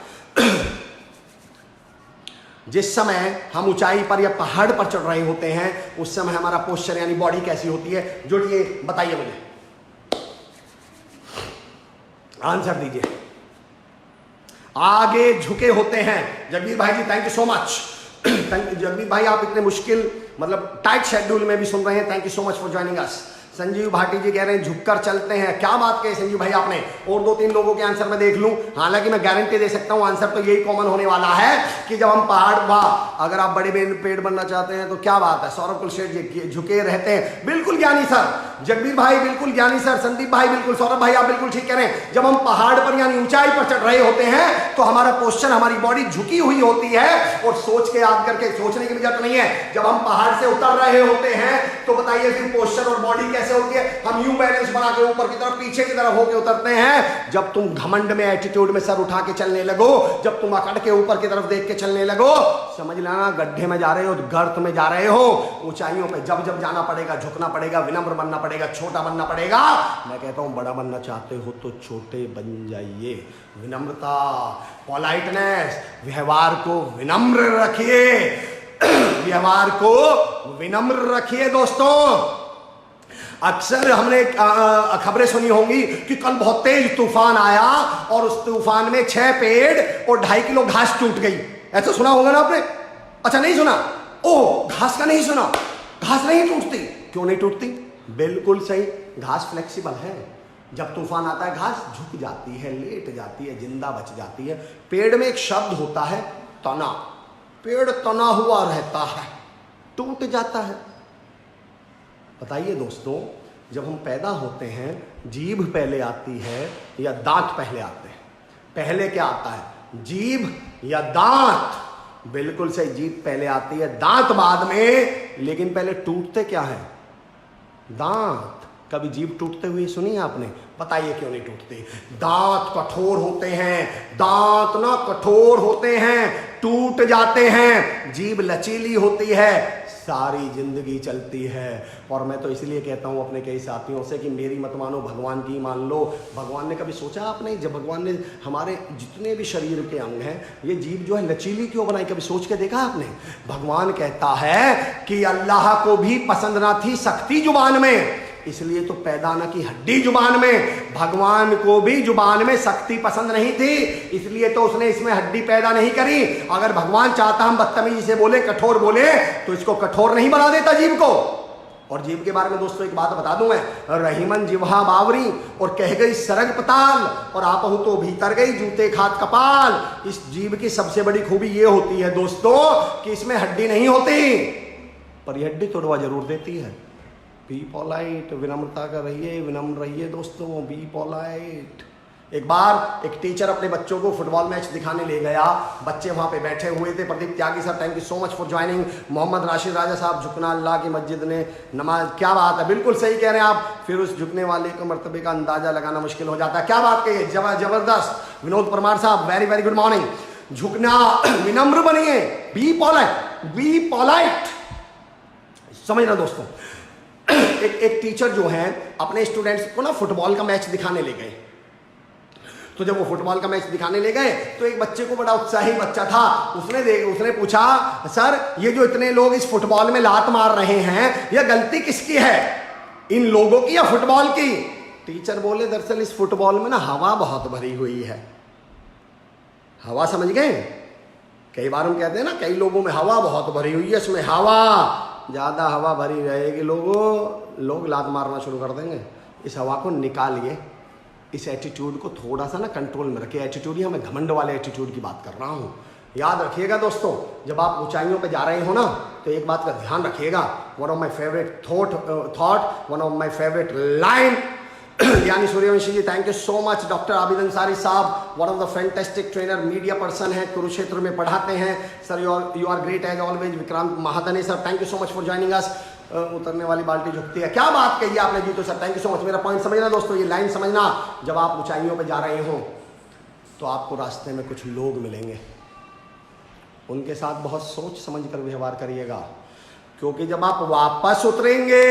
जिस समय हम ऊंचाई पर या पहाड़ पर चढ़ रहे होते हैं उस समय हमारा पोस्चर यानी बॉडी कैसी होती है? जुड़िए, बताइए मुझे, आंसर दीजिए। आगे झुके होते हैं। जगदीप भाई जी thank you so much. Jagdeep भाई आप इतने मुश्किल मतलब टाइट शेड्यूल में भी सुन रहे हैं, thank you so much for joining us. Sanjeev Bhati ji कह रहे हैं झुककर चलते हैं। क्या बात कही संजीव भाई आपने। और 2-3 लोगों के आंसर में देख लूं, हालांकि मैं गारंटी दे सकता हूं आंसर तो यही कॉमन होने वाला है कि जब हम पहाड़, वाह अगर आप बड़े पेड़ बनना चाहते हैं तो क्या बात है। सौरभ कुलशेठ जी झुके रहते हैं, बिल्कुल ज्ञानी सर। जगबीर भाई बिल्कुल ज्ञानी सर। संदीप भाई बिल्कुल। सौरभ भाई आप बिल्कुल ठीक कह रहे हैं। जब हम पहाड़ पर यानी ऊंचाई पर चढ़ रहे होते हैं तो हमारा पोस्चर, हमारी बॉडी झुकी हुई होती है। और सोच के याद करके, सोचने की जरूरत नहीं है। जब हम पहाड़ से उतर रहे होते हैं तो बताइए फिर पोस्चर और बॉडी कैसे होती है? हम यूं बैलेंस बना के ऊपर की तरफ, पीछे की तरफ होके उतरते हैं। जब तुम घमंड में, एटीट्यूड में सर उठा के चलने लगो, जब तुम अकड़ के ऊपर की तरफ देख के चलने लगो, समझ लेना गड्ढे में जा रहे हो, गर्त में जा रहे हो। ऊंचाइयों पे जब जब जाना पड़ेगा, झुकना पड़ेगा, विनम्र बनना पड़ेगा, छोटा बनना पड़ेगा। मैं कहता हूं बड़ा बनना चाहते हो तो छोटे बन जाइए। विनम्रता, पोलाइटनेस, व्यवहार को विनम्र रखिए। व्यवहार को विनम्र रखिए दोस्तों। अक्सर हमने खबरें सुनी होंगी कि कल बहुत तेज तूफान आया और उस तूफान में 6 पेड़ और 2.5 किलो घास टूट गई। ऐसा सुना होगा ना आपने? अच्छा नहीं सुना, ओ घास का नहीं सुना, घास नहीं टूटती। क्यों नहीं टूटती? बिल्कुल सही, घास फ्लेक्सिबल है। जब तूफान आता है घास झुक जाती है, लेट जाती है, जिंदा बच जाती है। पेड़ में एक शब्द होता है तना, पेड़ तना हुआ रहता है, टूट जाता है। बताइए दोस्तों, जब हम पैदा होते हैं जीभ पहले आती है या दांत पहले आते हैं? पहले क्या आता है, जीभ या दांत? बिल्कुल सही, जीभ पहले आती है, दांत बाद में। लेकिन पहले टूटते क्या है? दांत। कभी जीभ टूटते हुए सुनी है आपने? बताइए क्यों नहीं टूटते? दांत कठोर होते हैं, दांत ना कठोर होते हैं, टूट जाते हैं। जीभ लचीली होती है, सारी जिंदगी चलती है। और मैं तो इसलिए कहता हूं अपने कई साथियों से कि मेरी मत मानो, भगवान की मान लो। भगवान ने कभी सोचा आपने, जब भगवान ने हमारे जितने भी शरीर के अंग हैं, ये जीभ जो है लचीली क्यों बनाई? कभी सोच के देखा आपने? भगवान कहता है कि अल्लाह को भी पसंद ना थी सख्ती जुबान में, इसलिए तो पैदा न की हड्डी जुबान में। भगवान को भी जुबान में सख्ती पसंद नहीं थी, इसलिए तो उसने इसमें हड्डी पैदा नहीं करी। अगर भगवान चाहता हम बदतमीजी से बोले, कठोर बोले, तो इसको कठोर नहीं बना देता जीभ को। और जीभ के बारे में दोस्तों एक बात बता दूं मैं, रहीमन जिह्वा बावरी और कह गई सरग पताल, और आपहु तो भीतर गई जूते खात कपाल। इस जीभ की सबसे बड़ी खूबी ये होती है दोस्तों कि इसमें हड्डी नहीं होती, पर यह हड्डी तोड़वा जरूर देती है। बी पोलाइट, विनम्रता का रहिए, विनम्र रहिए दोस्तों, बी पोलाइट। एक बार एक टीचर अपने बच्चों को फुटबॉल मैच दिखाने ले गया, बच्चे वहां पे बैठे हुए थे। Pradeep Tyagi sir, thank you so much for joining. Mohammad Rashid Raja साहब, झुकना अल्लाह की मस्जिद ने नमाज। क्या बात है, बिल्कुल सही कह रहे हैं आप। फिर उस झुकने वाले के मर्तबे का अंदाजा लगाना मुश्किल हो जाता है। क्या बात कही, जबरदस्त। विनोद परमार साहब, वेरी वेरी गुड मॉर्निंग। झुकना, विनम्र बनिए, बी पोलाइट, बी पोलाइट। समझना दोस्तों, एक टीचर जो है अपने स्टूडेंट्स को ना फुटबॉल का मैच दिखाने ले गए। तो जब वो फुटबॉल का मैच दिखाने ले गए तो एक बच्चे को, बड़ा उत्साही बच्चा था, उसने पूछा, सर ये जो इतने लोग इस फुटबॉल में लात मार रहे हैं, यह गलती किसकी है, इन लोगों की या फुटबॉल की? टीचर बोले, दरअसल इस फुटबॉल में ना हवा बहुत भरी हुई है। हवा समझ गए? कई बार हम कहते हैं ना, कई लोगों में हवा बहुत भरी हुई है, इसमें हवा ज़्यादा हवा भरी रहेगी, लोग लात मारना शुरू कर देंगे। इस हवा को निकालिए, इस एटीट्यूड को थोड़ा सा ना कंट्रोल में रखिए। एटीट्यूड ही, मैं घमंड वाले एटीट्यूड की बात कर रहा हूँ। याद रखिएगा दोस्तों, जब आप ऊंचाइयों पे जा रहे हो ना, तो एक बात का ध्यान रखिएगा। One of my favourite thought, one of my favourite line, यानी Suryavanshi ji, thank you so much. Doctor Abid Ansari साहब, one of the fantastic trainer, media person है, कुरुक्षेत्र में पढ़ाते हैं sir. You are great as always. Vikrant Mahadne sir, thank you so much for joining us. उतरने वाली बाल्टी झुकती है, क्या बात कही आपने जीतो sir, thank you so much. मेरा पॉइंट समझना दोस्तों, ये लाइन समझना। जब आप ऊंचाइयों पे जा रहे हो तो आपको रास्ते में कुछ लोग मिलेंगे, उनके साथ बहुत सोच समझ कर व्यवहार करिएगा, क्योंकि जब आप वापस उतरेंगे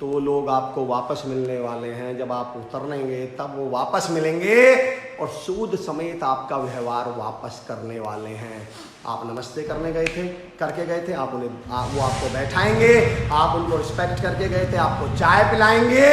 तो वो लोग आपको वापस मिलने वाले हैं। जब आप उतरेंगे तब वो वापस मिलेंगे और सूद समेत आपका व्यवहार वापस करने वाले हैं। आप नमस्ते करने गए थे, करके गए थे, वो आपको बैठाएंगे, आप उनको रिस्पेक्ट करके गए थे, आपको चाय पिलाएंगे,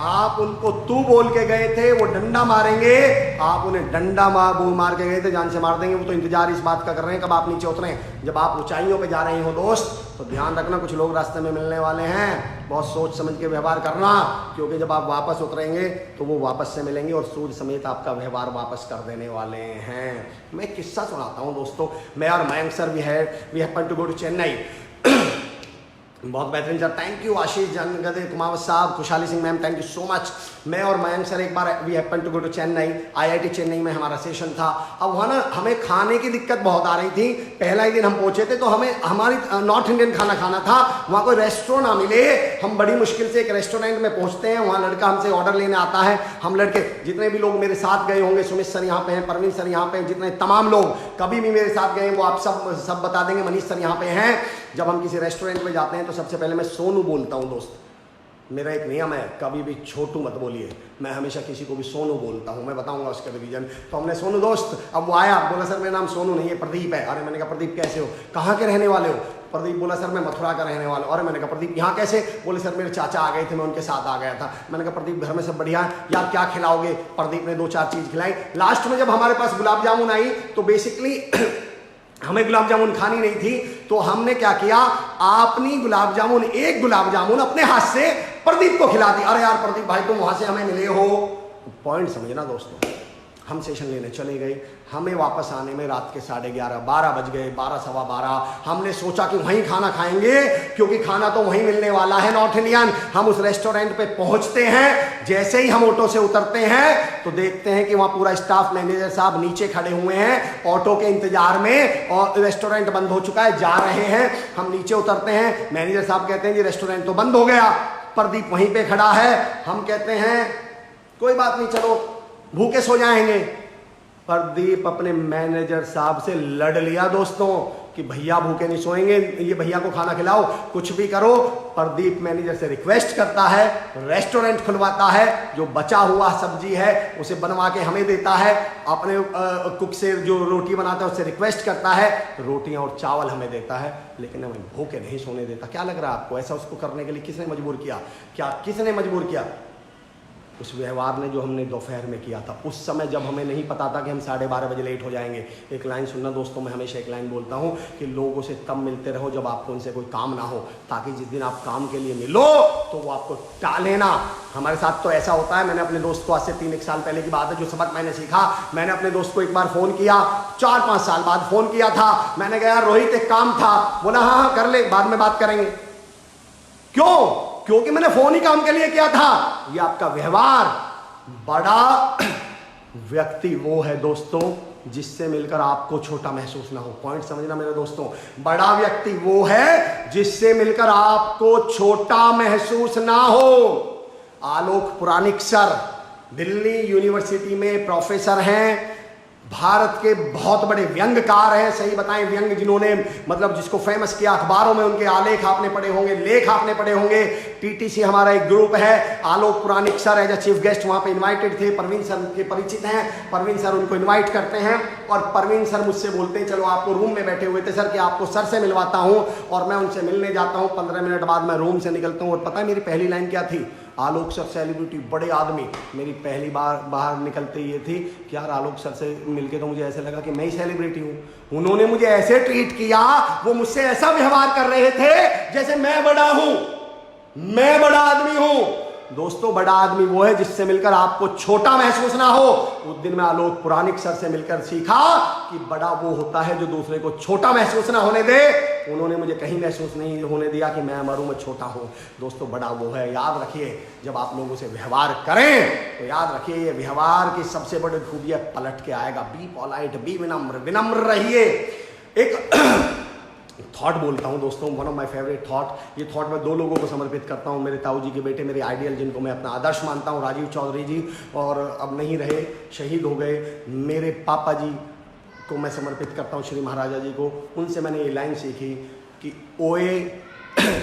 आप उनको तू बोल के गए थे, वो डंडा मारेंगे, आप उन्हें डंडा मार के गए थे, जान से मार देंगे। वो तो इंतजार इस बात का कर रहे हैं कब आप नीचे उतरें। जब आप ऊंचाइयों पे जा रहे हो दोस्त, तो ध्यान रखना, कुछ लोग रास्ते में मिलने वाले हैं, बहुत सोच समझ के व्यवहार करना, क्योंकि जब आप वापस उतरेंगे तो वो वापस से मिलेंगे और सूद समेत आपका व्यवहार वापस कर देने वाले हैं। मैं एक किस्सा सुनाता हूँ दोस्तों। मैं और Mayank sir we happen to go to Chennai. बहुत बेहतरीन sir, thank you. Ashish Jangade Kumawat साहब, Khushhali Singh ma'am, thank you so much. मैं और मयंक सर एक बार we happen to go to Chennai, IIT Chennai में हमारा सेशन था। अब वहाँ ना हमें खाने की दिक्कत बहुत आ रही थी। पहला ही दिन हम पहुंचे थे तो हमें हमारी नॉर्थ इंडियन खाना खाना था, वहाँ कोई रेस्टोरेंट ना मिले। हम बड़ी मुश्किल से एक रेस्टोरेंट में पहुँचते हैं, वहाँ लड़का हमसे ऑर्डर लेने आता है। हम लड़के जितने भी लोग मेरे साथ गए होंगे, सुमित सर यहाँ पे हैं, परवीन सर यहाँ पे हैं, जितने तमाम लोग कभी भी मेरे साथ गए वो आप सब बता देंगे, मनीष सर यहाँ पे हैं। जब हम किसी रेस्टोरेंट में जाते हैं तो सबसे पहले मैं सोनू बोलता हूँ दोस्त। मेरा एक नियम है, कभी भी छोटू मत बोलिए, मैं हमेशा किसी को भी सोनू बोलता हूँ, मैं बताऊंगा उसका रीजन। तो हमने सोनू दोस्त, अब वो आया, बोला सर मेरा नाम सोनू नहीं है, प्रदीप है। अरे मैंने कहा प्रदीप कैसे हो, कहाँ के रहने वाले हो? प्रदीप बोला सर मैं मथुरा का रहने वाला हूँ। अरे मैंने कहा प्रदीप यहाँ कैसे? बोले सर मेरे चाचा आ गए थे, मैं उनके साथ आ गया था। मैंने कहा प्रदीप घर में सब बढ़िया है यार, क्या खिलाओगे? प्रदीप ने 2-4 चीज़ खिलाई। लास्ट में जब हमारे पास गुलाब जामुन आई तो बेसिकली हमें गुलाब जामुन खानी नहीं थी, तो हमने क्या किया, अपनी गुलाब जामुन, एक गुलाब जामुन अपने हाथ से प्रदीप को खिला दी। अरे यार प्रदीप भाई तुम वहां से हमें मिले हो, पॉइंट समझना दोस्तों। हम सेशन लेने चले गए, हमें वापस आने में रात के 11:30 12 बज गए, 12 सवा 12। हमने सोचा कि वहीं खाना खाएंगे, क्योंकि खाना तो वहीं मिलने वाला है, नॉर्थ इंडियन। हम उस रेस्टोरेंट पे पहुंचते हैं, जैसे ही हम ऑटो से उतरते हैं तो देखते हैं कि वहां पूरा स्टाफ, मैनेजर साहब नीचे खड़े हुए हैं ऑटो के इंतजार में, और रेस्टोरेंट बंद हो चुका है, जा रहे हैं। हम नीचे उतरते हैं, मैनेजर साहब कहते हैं जी रेस्टोरेंट तो बंद हो गया, प्रदीप वहीं पे खड़ा है। हम कहते हैं कोई बात नहीं, चलो भूखे सो जाएंगे। प्रदीप अपने मैनेजर साहब से लड़ लिया दोस्तों कि भैया भूखे नहीं सोएंगे, ये भैया को खाना खिलाओ, कुछ भी करो। प्रदीप मैनेजर से रिक्वेस्ट करता है, रेस्टोरेंट खुलवाता है, जो बचा हुआ सब्जी है उसे बनवा के हमें देता है, अपने कुक से जो रोटी बनाता है उससे रिक्वेस्ट करता है, रोटियां और चावल हमें देता है, लेकिन हमें भूखे नहीं सोने देता। क्या लग रहा है आपको, ऐसा उसको करने के लिए किसने मजबूर किया? क्या किसने मजबूर किया? उस व्यवहार ने जो हमने दोपहर में किया था, उस समय जब हमें नहीं पता था कि हम 12:30 बजे लेट हो जाएंगे। एक लाइन सुनना दोस्तों, मैं हमेशा एक लाइन बोलता हूँ कि लोगों से तब मिलते रहो जब आपको उनसे कोई काम ना हो, ताकि जिस दिन आप काम के लिए मिलो तो वो आपको टाले ना। हमारे साथ तो ऐसा होता है। मैंने अपने दोस्त को, आज से 3-1 साल पहले की बात है, जो सबक मैंने सीखा, मैंने अपने दोस्त को एक बार फ़ोन किया, 4-5 साल बाद फ़ोन किया था। मैंने कहा रोहित एक काम था, बोला हाँ हाँ कर ले, बाद में बात करेंगे। क्यों? क्योंकि मैंने फ़ोन ही काम के लिए किया था। ये आपका व्यवहार। बड़ा व्यक्ति वो है दोस्तों जिससे मिलकर आपको छोटा महसूस ना हो। पॉइंट समझना मेरे दोस्तों, बड़ा व्यक्ति वो है जिससे मिलकर आपको छोटा महसूस ना हो। आलोक पुराणिक सर दिल्ली यूनिवर्सिटी में प्रोफेसर हैं, भारत के बहुत बड़े व्यंग्यकार हैं। सही बताएं, व्यंग जिन्होंने मतलब जिसको फेमस किया, अखबारों में उनके आलेख आपने पढ़े होंगे, लेख आपने पढ़े होंगे। टीटीसी हमारा एक ग्रुप है, Alok Puranik sir as a chief guest वहां पे इनवाइटेड थे। परवीन सर के परिचित हैं, परवीन सर उनको इन्वाइट करते हैं, और परवीन सर मुझसे बोलते हैं चलो, आपको रूम में बैठे हुए थे सर कि आपको सर से मिलवाता हूँ। और मैं उनसे मिलने जाता हूँ, 15 मिनट बाद मैं रूम से निकलता हूँ, और पता है मेरी पहली लाइन क्या थी? आलोक सर सेलिब्रिटी, बड़े आदमी। मेरी पहली बार बाहर निकलते ये थी कि यार आलोक सर से मिलके तो मुझे ऐसे लगा कि मैं ही सेलिब्रिटी हूँ। उन्होंने मुझे ऐसे ट्रीट किया, वो मुझसे ऐसा व्यवहार कर रहे थे जैसे मैं बड़ा हूं, मैं बड़ा आदमी हूं। दोस्तों, बड़ा आदमी वो है जिससे मिलकर आपको छोटा महसूस ना हो। उस दिन मैं आलोक पुराणिक सर से मिलकर सीखा कि बड़ा वो होता है जो दूसरे को छोटा महसूस ना होने दे। उन्होंने मुझे कहीं महसूस नहीं होने दिया कि मैं मरूं, मैं छोटा हूं। दोस्तों, बड़ा वो है। याद रखिए, जब आप लोगों से व्यवहार करें तो याद रखिए, ये व्यवहार की सबसे बड़ी खूबी है, पलट के आएगा। बी पोलाइट, बी विनम्र, विनम्र रहिए। एक थॉट बोलता हूँ दोस्तों, one of my favourite thought. ये थॉट मैं 2 लोगों को समर्पित करता हूँ, मेरे ताऊ जी के बेटे, मेरे आइडियल, जिनको मैं अपना आदर्श मानता हूँ, राजीव चौधरी जी, और अब नहीं रहे, शहीद हो गए। मेरे पापा जी को मैं समर्पित करता हूँ, श्री महाराजा जी को। उनसे मैंने ये लाइन सीखी कि ओए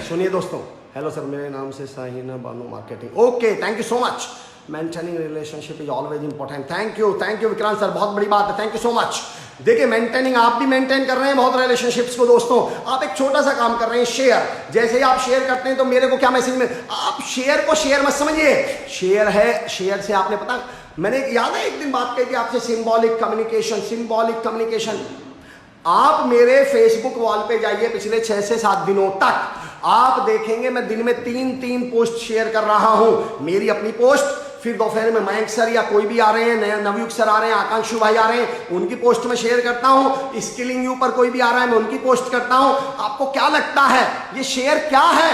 सुनिए दोस्तों, हेलो सर, मेरे नाम से Sahina Bano marketing. Okay, thank you so much. Maintaining relationship is always important. Thank you Vikrant sir, बहुत बड़ी बात है, थैंक यू सो मच। देखिए, मेंटेनिंग, आप भी मेंटेन कर रहे हैं बहुत रिलेशनशिप्स को दोस्तों। आप एक छोटा सा काम कर रहे हैं, शेयर। जैसे ही आप शेयर करते हैं तो मेरे को क्या मैसेज में, आप शेयर को शेयर मत समझिए, शेयर है, शेयर से आपने पता, मैंने याद है एक दिन बात कही थी आपसे, सिंबॉलिक कम्युनिकेशन, सिंबॉलिक कम्युनिकेशन। आप मेरे फेसबुक वॉल पे जाइए, पिछले 6 से 7 दिनों तक आप देखेंगे मैं दिन में 3 पोस्ट शेयर कर रहा हूं। मेरी अपनी पोस्ट, फिर दोपहर में मयंक सर या कोई भी आ रहे हैं, नवयुग सर आ रहे हैं, आकांक्षु भाई आ रहे हैं, उनकी पोस्ट में शेयर करता हूं। स्किलिंग यू पर कोई भी आ रहा है, मैं उनकी पोस्ट करता हूं। आपको क्या लगता है ये शेयर क्या है?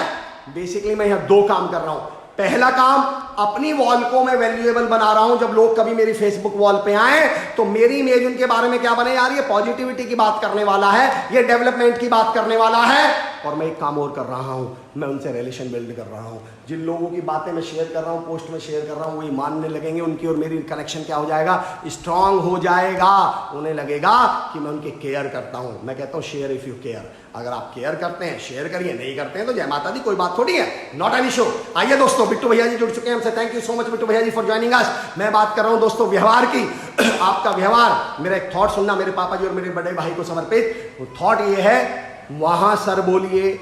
बेसिकली मैं यहां 2 काम कर रहा हूं। पहला काम, अपनी वॉल को मैं वैल्यूएबल बना रहा हूं। जब लोग कभी मेरी फेसबुक वॉल पे आए तो मेरी इमेज उनके बारे में क्या बने, यार ये पॉजिटिविटी की बात करने वाला है, ये डेवलपमेंट की बात करने वाला है। और मैं एक काम और कर रहा हूं, मैं उनसे रिलेशन बिल्ड कर रहा हूं। जिन लोगों की बातें मैं शेयर कर रहा हूं, पोस्ट में शेयर कर रहा हूं, वो मानने लगेंगे, उनकी और मेरी कनेक्शन क्या हो जाएगा, स्ट्रांग हो जाएगा। उन्हें लगेगा कि मैं उनके केयर करता हूं। मैं कहता हूं शेयर इफ यू केयर। अगर आप केयर करते हैं शेयर करिए, नहीं करते हैं तो जय माता दी, कोई बात थोड़ी है, नॉट एनी इशू। आइए दोस्तों, बिट्टू भैया जी जुड़ चुके हैं हमसे, thank you so much Bittu भैया जी फॉर ज्वाइनिंग अस। मैं बात कर रहा हूं दोस्तों व्यवहार की। आपका व्यवहार, मेरा एक थॉट सुनना, मेरे पापा जी और मेरे बड़े भाई को समर्पित। वो थॉट ये है, वहां सर बोलिए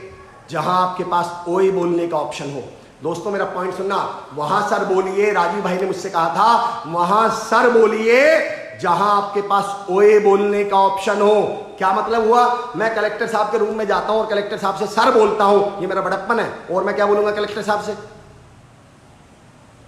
जहां आपके पास ओए बोलने का ऑप्शन हो। दोस्तों मेरा पॉइंट सुनना, वहां सर बोलिए, राजीव भाई ने मुझसे कहा था, वहां सर बोलिए जहां आपके पास ओए बोलने का ऑप्शन हो। क्या मतलब हुआ? मैं कलेक्टर साहब के रूम में जाता हूं और कलेक्टर साहब से सर बोलता हूं, ये मेरा बड़प्पन है। और मैं क्या बोलूंगा कलेक्टर साहब से?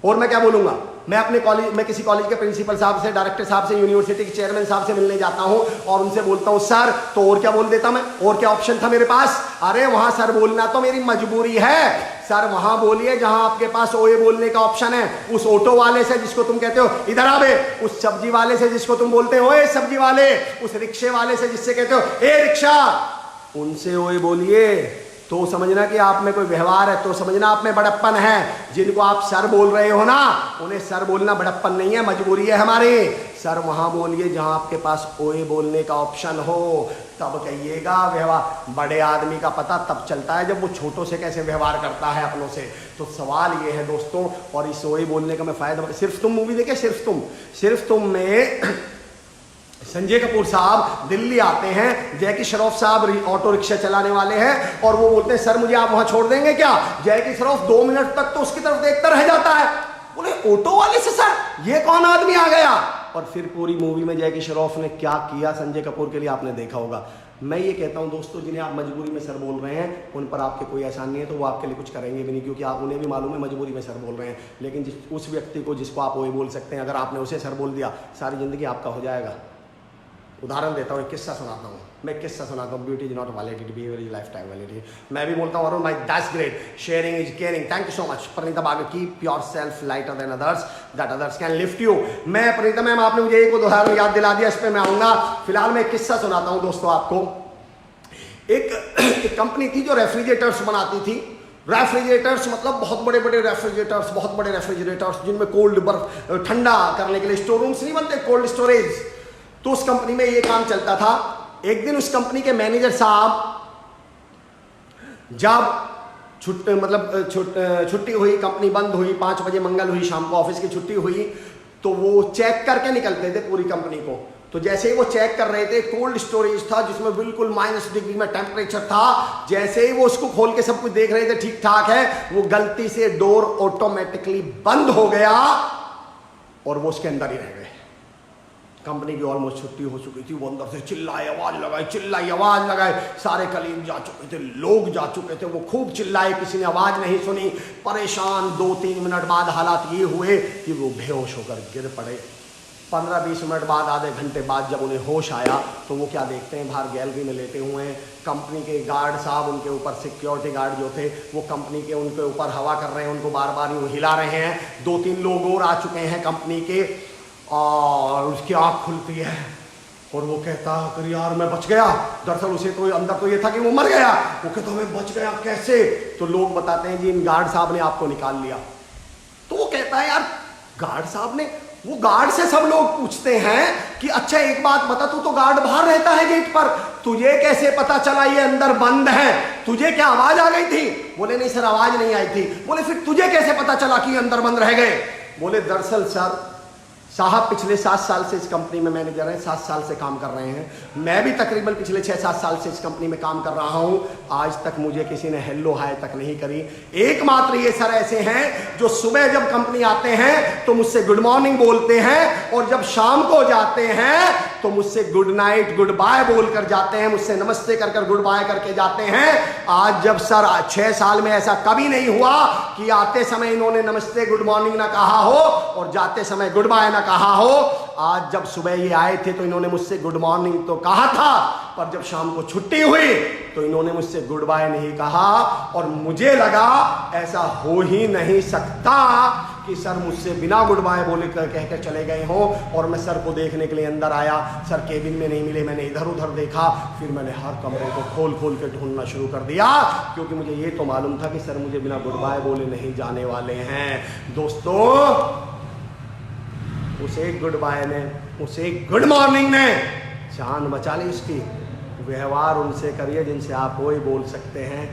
और मैं क्या बोलूंगा? मैं अपने कॉलेज में किसी कॉलेज के प्रिंसिपल साहब से, डायरेक्टर साहब से, यूनिवर्सिटी के चेयरमैन साहब से मिलने जाता हूं और उनसे बोलता हूं सर, तो और क्या बोल देता मैं? और क्या ऑप्शन था मेरे पास? अरे वहां सर बोलना तो मेरी मजबूरी है। सर वहां बोलिए जहां आपके पास ओए बोलने का ऑप्शन है। उस ऑटो वाले से जिसको तुम कहते हो इधर आ बे, उस सब्जी वाले से जिसको तुम बोलते हो ओए सब्जी वाले, उस रिक्शे वाले से जिससे कहते हो ए रिक्शा, उनसे ओए बोलिए। तो समझना कि आप में कोई व्यवहार है, तो समझना आप में बड़प्पन है। जिनको आप सर बोल रहे हो ना, उन्हें सर बोलना बड़प्पन नहीं है, मजबूरी है हमारी। सर वहां बोलिए जहां आपके पास ओए बोलने का ऑप्शन हो, तब कहिएगा। व्यवहार बड़े आदमी का पता तब चलता है जब वो छोटों से कैसे व्यवहार करता है अपनों से। तो सवाल ये है दोस्तों, और इस ओए बोलने का मैं फायदा, सिर्फ तुम मूवी देखे, सिर्फ तुम में संजय कपूर साहब दिल्ली आते हैं, जैकी श्रॉफ साहब ऑटो रिक्शा चलाने वाले हैं और वो बोलते हैं सर मुझे आप वहां छोड़ देंगे क्या? जैकी श्रॉफ 2 मिनट तक तो उसकी तरफ देखता रह जाता है, बोले ऑटो वाले से सर ये कौन आदमी आ गया? और फिर पूरी मूवी में जैकी श्रॉफ ने क्या किया संजय कपूर के लिए आपने देखा होगा। मैं ये कहता हूं दोस्तों, जिन्हें आप मजबूरी में सर बोल रहे हैं उन पर आपके कोई एहसान नहीं है, तो वो आपके लिए कुछ करेंगे भी नहीं, क्योंकि आप उन्हें भी मालूम है मजबूरी में सर बोल रहे हैं। लेकिन उस व्यक्ति को जिसको आप वही बोल सकते हैं, अगर आपने उसे सर बोल दिया, सारी जिंदगी आपका हो जाएगा। उदाहरण देता हूँ, एक किस्सा सुनाता हूँ मैं, किस्सा सुनाता हूँ। Beauty is not validity, behaviour is life time validity. मैं भी बोलता हूँ अरुण भाई that's great, sharing is caring, thank you so much. Praneeta Bage, keep yourself lighter than others that others can lift you. मैं प्रणीता मैम, आपने मुझे एक उदाहरण याद दिला दिया, इस पर मैं आऊँगा। फिलहाल मैं एक किस्सा सुनाता हूँ दोस्तों आपको। एक कंपनी थी जो रेफ्रिजरेटर्स बनाती थी। रेफ्रिजरेटर्स मतलब बहुत बड़े बड़े रेफ्रिजरेटर्स जिनमें कोल्ड बर्फ ठंडा करने के लिए स्टोर रूम्स नहीं बनते, कोल्ड स्टोरेज। तो उस कंपनी में ये काम चलता था। एक दिन उस कंपनी के मैनेजर साहब जब छुट्टी हुई, कंपनी बंद हुई, 5 बजे मंगल हुई, शाम को ऑफिस की छुट्टी हुई, तो वो चेक करके निकलते थे पूरी कंपनी को। तो जैसे ही वो चेक कर रहे थे, कोल्ड स्टोरेज था जिसमें बिल्कुल -डिग्री में टेम्परेचर था। जैसे ही वो उसको खोल के सब कुछ देख रहे थे ठीक ठाक है, वो गलती से डोर ऑटोमेटिकली बंद हो गया और वो उसके अंदर ही रह गए। कंपनी की ऑलमोस्ट छुट्टी हो चुकी थी। वो अंदर से चिल्लाए आवाज लगाए, सारे कलीग जा चुके थे, लोग जा चुके थे, वो खूब चिल्लाए, किसी ने आवाज नहीं सुनी। परेशान 2-3 मिनट बाद हालात ये हुए कि वो बेहोश होकर गिर पड़े। 15-20 मिनट बाद, आधे घंटे बाद जब उन्हें होश आया तो वो क्या देखते हैं, बाहर गैलरी में लेटे हुए हैं। कंपनी के गार्ड साहब, उनके ऊपर सिक्योरिटी गार्ड जो थे, वो कंपनी के उनके ऊपर हवा कर रहे हैं, उनको बार बार यूँ हिला रहे हैं। 2-3 लोग और आ चुके हैं कंपनी के, और उसकी आँख खुलती है और वो कहता अरे यार मैं बच गया। दरअसल उसे तो अंदर तो ये था कि वो मर गया। वो कहता मैं बच गया कैसे? तो लोग बताते हैं जी इन गार्ड साहब ने आपको निकाल लिया। तो वो कहता है यार गार्ड साहब ने, वो गार्ड से सब लोग पूछते हैं कि अच्छा एक बात बता, तू तो गार्ड बाहर रहता है गेट पर, तुझे कैसे पता चला ये अंदर बंद है? तुझे क्या आवाज आ गई थी? बोले नहीं सर आवाज नहीं आई थी। बोले फिर तुझे कैसे पता चला कि अंदर बंद रह गए? बोले दरअसल सर साहब पिछले 7 साल से इस कंपनी में मैनेजर हैं, 7 साल से काम कर रहे हैं। मैं भी तकरीबन पिछले 6-7 साल से इस कंपनी में काम कर रहा हूं। आज तक मुझे किसी ने हेलो हाय तक नहीं करी। एकमात्र ये सर ऐसे हैं जो सुबह जब कंपनी आते हैं तो मुझसे गुड मॉर्निंग बोलते हैं, और जब शाम को जाते हैं तो मुझसे गुड नाइट गुड बाय बोलकर जाते हैं, मुझसे नमस्ते कर गुड बाय करके जाते हैं। आज जब सर 6 साल में ऐसा कभी नहीं हुआ कि आते समय इन्होंने नमस्ते गुड मॉर्निंग ना कहा हो और जाते समय गुड बाय ना कहा हो। आज जब सुबह ये आए थे तो इन्होंने मुझसे गुड मॉर्निंग तो कहा था, पर जब शाम को छुट्टी हुई तो इन्होंने मुझसे गुड बाय नहीं कहा। और मुझे लगा ऐसा हो ही नहीं सकता कि सर मुझसे बिना गुड बाय बोले कहकर चले गए हों। और मैं सर को देखने के लिए अंदर आया, सर केबिन में नहीं मिले, मैंने इधर उधर देखा, फिर मैंने हर कमरे को खोल खोल के ढूंढना शुरू कर दिया, क्योंकि मुझे ये तो मालूम था कि सर मुझे बिना गुड बाय बोले नहीं जाने वाले हैं। दोस्तों उस एक गुड बाय ने, उस एक गुड मॉर्निंग ने जान बचा ली उसकी। व्यवहार उनसे करिए जिनसे आप वही बोल सकते हैं,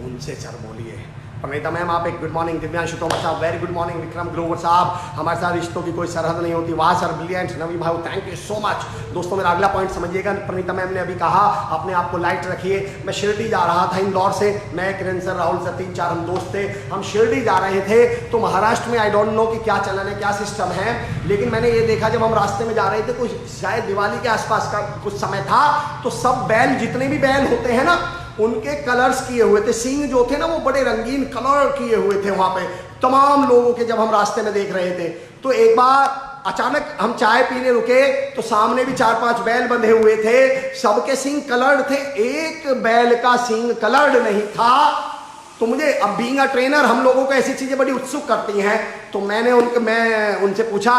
उनसे सर बोलिए। प्रणीता मैम आप एक गुड मॉर्निंग, दिव्यांशु तोमर साहब very good morning, Vikram Grover साहब हमारे साथ रिश्तों की कोई सरहद नहीं होती, वाह सर ब्रिलियंट, नवी भाई थैंक यू सो मच। दोस्तों मेरा अगला पॉइंट समझिएगा, प्रणीता मैम ने अभी कहा अपने आप को लाइट रखिए। मैं शिरडी जा रहा था इंदौर से, मैं किरण सर राहुल सर 3-4 हम दोस्त थे, हम शिरडी जा रहे थे। तो महाराष्ट्र में आई डोंट नो कि क्या चलन है क्या सिस्टम है, लेकिन मैंने ये देखा जब हम रास्ते में जा रहे थे कुछ शायद दिवाली के आसपास का कुछ समय था, तो सब बैल जितने भी बैल होते हैं ना उनके कलर्स किए हुए थे, सींग जो थे ना वो बड़े रंगीन कलर किए हुए थे वहां पे तमाम लोगों के। जब हम रास्ते में देख रहे थे तो एक बार अचानक हम चाय पीने रुके तो सामने भी 4-5 बैल बंधे हुए थे, सबके सींग कलर्ड थे, एक बैल का सींग कलर्ड नहीं था। तो मुझे अब बीइंग अ ट्रेनर हम लोगों को ऐसी चीजें बड़ी उत्सुक करती हैं, तो मैं उनसे पूछा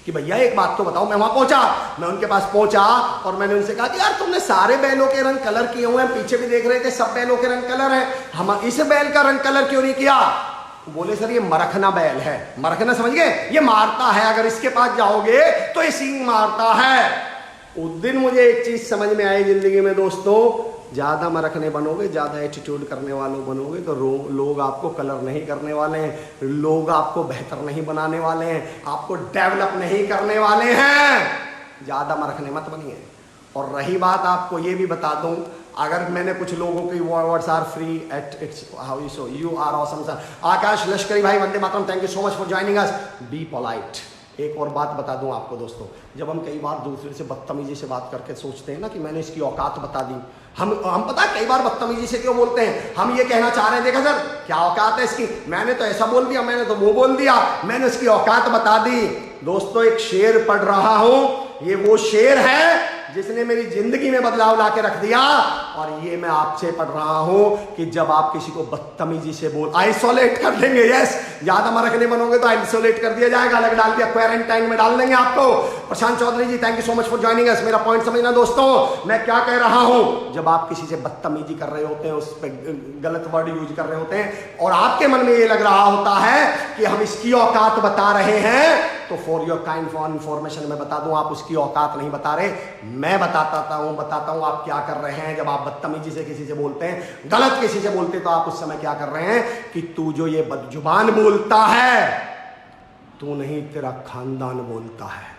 कि भैया एक बात तो बताओ। मैं वहां पहुंचा, मैं उनके पास पहुंचा और मैंने उनसे कहा कि यार तुमने सारे बैलों के रंग कलर किए हुए हैं, पीछे भी देख रहे थे सब बैलों के रंग कलर है, हम इस बैल का रंग कलर क्यों नहीं किया? बोले सर ये मरखना बैल है। मरखना समझ गए? ये मारता है, अगर इसके पास जाओगे तो ये सींग मारता है। उस दिन मुझे एक चीज समझ में आई जिंदगी में दोस्तों, ज्यादा मरखने बनोगे, ज्यादा एटीट्यूड करने वालों बनोगे तो लोग आपको कलर नहीं करने वाले हैं, लोग आपको बेहतर नहीं बनाने वाले हैं, आपको डेवलप नहीं करने वाले हैं। ज्यादा मरखने मत बनिए। और रही बात, आपको ये भी बता दूं, अगर मैंने कुछ लोगों की words are free at it's how you so you are awesome sir. Akash Lashkari भाई वंदे मातरम, thank you so much for joining us, be polite. एक और बात बता दूं आपको दोस्तों, जब हम कई बार दूसरे से बदतमीजी से बात करके सोचते हैं ना कि मैंने इसकी औकात बता दी, हम पता है कई बार बदतमीजी से क्यों बोलते हैं, हम ये कहना चाह रहे हैं देखा सर क्या औकात है इसकी, मैंने तो ऐसा बोल दिया, मैंने तो वो बोल दिया, मैंने उसकी औकात बता दी। दोस्तों एक शेर पढ़ रहा हूं, ये वो शेर है जिसने मेरी जिंदगी में बदलाव ला के रख दिया, और ये मैं आपसे पढ़ रहा हूं कि जब आप किसी को बदतमीजी से बोल, आइसोलेट कर देंगे, यस, ज्यादा मरखने बनोगे तो आइसोलेट कर दिया जाएगा, अलग डाल दिया, क्वारंटाइन में डाल देंगे आपको। Prashant Chaudhary ji thank you so much for joining us. मेरा पॉइंट समझना दोस्तों, मैं क्या कह रहा हूं, जब आप किसी से बदतमीजी कर रहे होते हैं, उस पर गलत वर्ड यूज कर रहे होते हैं और आपके मन में ये लग रहा होता है कि हम इसकी औकात बता रहे हैं, तो for your kind for information मैं बता दूं, आप उसकी औकात नहीं बता रहे, मैं बताता हूं आप क्या कर रहे हैं। जब आप बदतमीजी से किसी से बोलते हैं, गलत किसी से बोलते हैं, तो आप उस समय क्या कर रहे हैं कि तू जो ये बदजुबान बोलता है, तू नहीं तेरा खानदान बोलता है।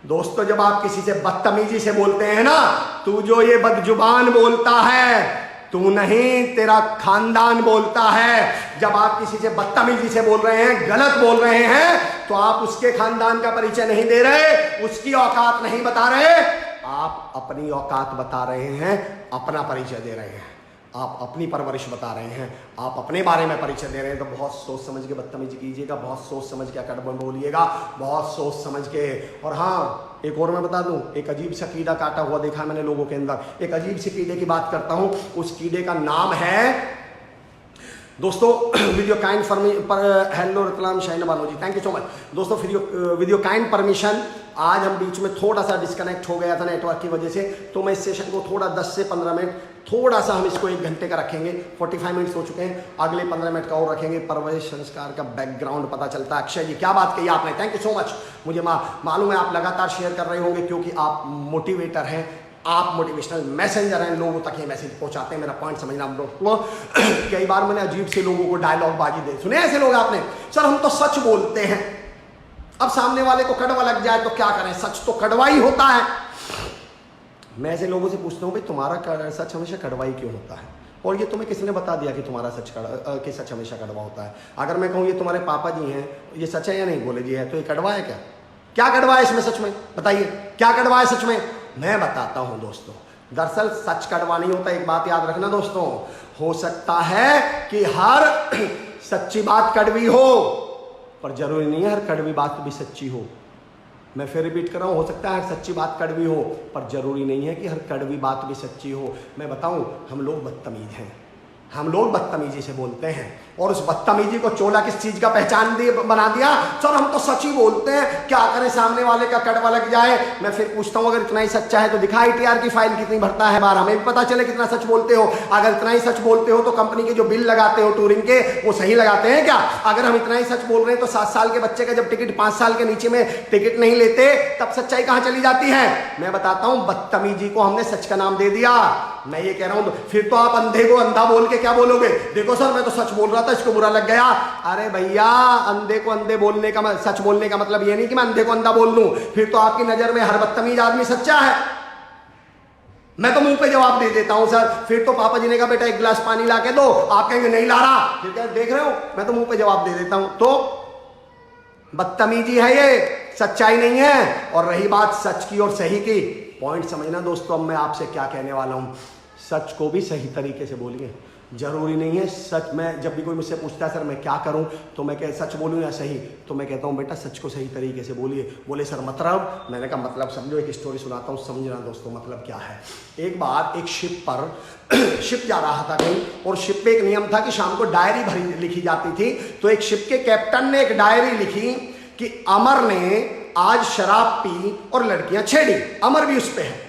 दोस्तों जब आप किसी से बदतमीजी से बोलते हैं ना, तू जो ये बदजुबान बोलता है, तू नहीं तेरा खानदान बोलता है। जब आप किसी से बदतमीजी से बोल रहे हैं, गलत बोल रहे हैं, तो आप उसके खानदान का परिचय नहीं दे रहे, उसकी औकात नहीं बता रहे, आप अपनी औकात बता रहे हैं, अपना परिचय दे रहे हैं, आप अपनी परवरिश बता रहे हैं, आप अपने बारे में परिचय दे रहे हैं। तो बहुत सोच समझ के बदतमीजी कीजिएगा, बहुत सोच समझ के अकड़ बोलिएगा, बहुत सोच समझ के। और हाँ एक और मैं बता दूं, एक अजीब सा कीड़ा काटा हुआ देखा मैंने लोगों के अंदर, एक अजीब से कीड़े की बात करता हूं, उस कीड़े का नाम है दोस्तों विद योर काइंड पर hello Ratlam Shaheen Bano ji thank you so much दोस्तों, विद योर काइंड परमिशन। आज हम बीच में थोड़ा सा डिस्कनेक्ट हो गया था नेटवर्क की वजह से, तो मैं इस सेशन को थोड़ा 10 से 15 मिनट, थोड़ा सा हम इसको 1 घंटे का रखेंगे। 45 मिनट हो चुके हैं, अगले 15 मिनट का और रखेंगे। परवरिश संस्कार का बैकग्राउंड पता चलता है। अक्षय जी क्या बात कही आपने, थैंक यू सो मच। मुझे मालूम है आप लगातार शेयर कर रहे होंगे क्योंकि आप मोटिवेटर हैं, आप मोटिवेशनल मैसेंजर हैं, लोगों तक ये मैसेज पहुंचाते हैं। मेरा पॉइंट समझना आप लोगों को। कई बार मैंने अजीब से लोगों को डायलॉग बाजी दे सुने ऐसे लोग आपने, सर हम तो सच बोलते हैं, अब सामने वाले को कड़वा लग जाए तो क्या करें, सच तो कड़वा ही होता है। मैं ऐसे लोगों से पूछता हूँ भाई तुम्हारा सच हमेशा कड़वा ही क्यों होता है, और ये तुम्हें किसने बता दिया कि तुम्हारा सच हमेशा कड़वा होता है। अगर मैं कहूँ ये तुम्हारे पापा जी हैं, ये सच है या नहीं, बोले जी है, तो ये कड़वा है क्या, क्या कड़वा है इसमें सच में, बताइए क्या कड़वा है सच में। मैं बताता हूं दोस्तों, दरअसल सच कड़वा नहीं होता। एक बात याद रखना दोस्तों, हो सकता है कि हर सच्ची बात कड़वी हो, पर जरूरी नहीं है हर कड़वी बात भी सच्ची हो। मैं फिर रिपीट कर रहा हूं, हो सकता है हर सच्ची बात कड़वी हो, पर जरूरी नहीं है कि हर कड़वी बात भी सच्ची हो। मैं बताऊं, हम लोग बदतमीज हैं, हम लोग बदतमीजी से बोलते हैं, और उस बदतमीजी को चोला किस चीज का पहचान बना दिया, सर हम तो सच ही बोलते हैं, क्या करें सामने वाले का कड़वा लग जाए। मैं फिर पूछता हूं अगर इतना ही सच्चा है तो दिखा ITR की फाइल कितनी भरता है बार, हमें भी पता चले कितना सच बोलते हो। अगर इतना ही सच बोलते हो तो कंपनी के जो बिल लगाते हो टूरिंग के, वो सही लगाते हैं क्या। अगर हम इतना ही सच बोल रहे हैं तो 7 साल के बच्चे का जब टिकट 5 साल के नीचे में टिकट नहीं लेते, तब सच्चाई कहां चली जाती है। मैं बताता हूं, बदतमीजी को हमने सच का नाम दे दिया। मैं ये कह रहा हूं, फिर तो आप अंधे को अंधा बोल के क्या बोलोगे, देखो सर मैं तो सच बोल रहा था, इसको बुरा लग गया। अरे भैया, अंधे को अंधे बोलने का सच बोलने का मतलब ये नहीं कि मैं अंधे को अंधा बोल दूं, फिर तो आपकी नजर में हर बदतमीज आदमी सच्चा है। मैं तो मुंह पे जवाब दे देता हूं सर, फिर तो पापा जी ने कहा बेटा एक गिलास पानी ला के दो, आप कहेंगे नहीं ला रहा, फिर क्या देख रहे हो, मैं तो मुंह पे जवाब दे देता हूं। तो बदतमीजी है ये, सच्चाई नहीं है। और रही बात सच की और सही की, पॉइंट समझना दोस्तों, अब मैं आपसे क्या कहने वाला हूं, सच को भी सही तरीके से बोलिए। जरूरी नहीं है सच, मैं जब भी कोई मुझसे पूछता है सर मैं क्या करूं, तो मैं कह सच बोलूं या सही, तो मैं कहता हूं बेटा सच को सही तरीके से बोलिए। बोले सर मतलब, मैंने कहा मतलब समझो, एक स्टोरी सुनाता हूं, समझना दोस्तों मतलब क्या है। एक बार एक शिप पर शिप जा रहा था कहीं, और शिप पे एक नियम था कि शाम को डायरी भरी लिखी जाती थी। तो एक शिप के कैप्टन ने एक डायरी लिखी कि अमर ने आज शराब पी और लड़कियां छेड़ी। अमर भी उस पे है।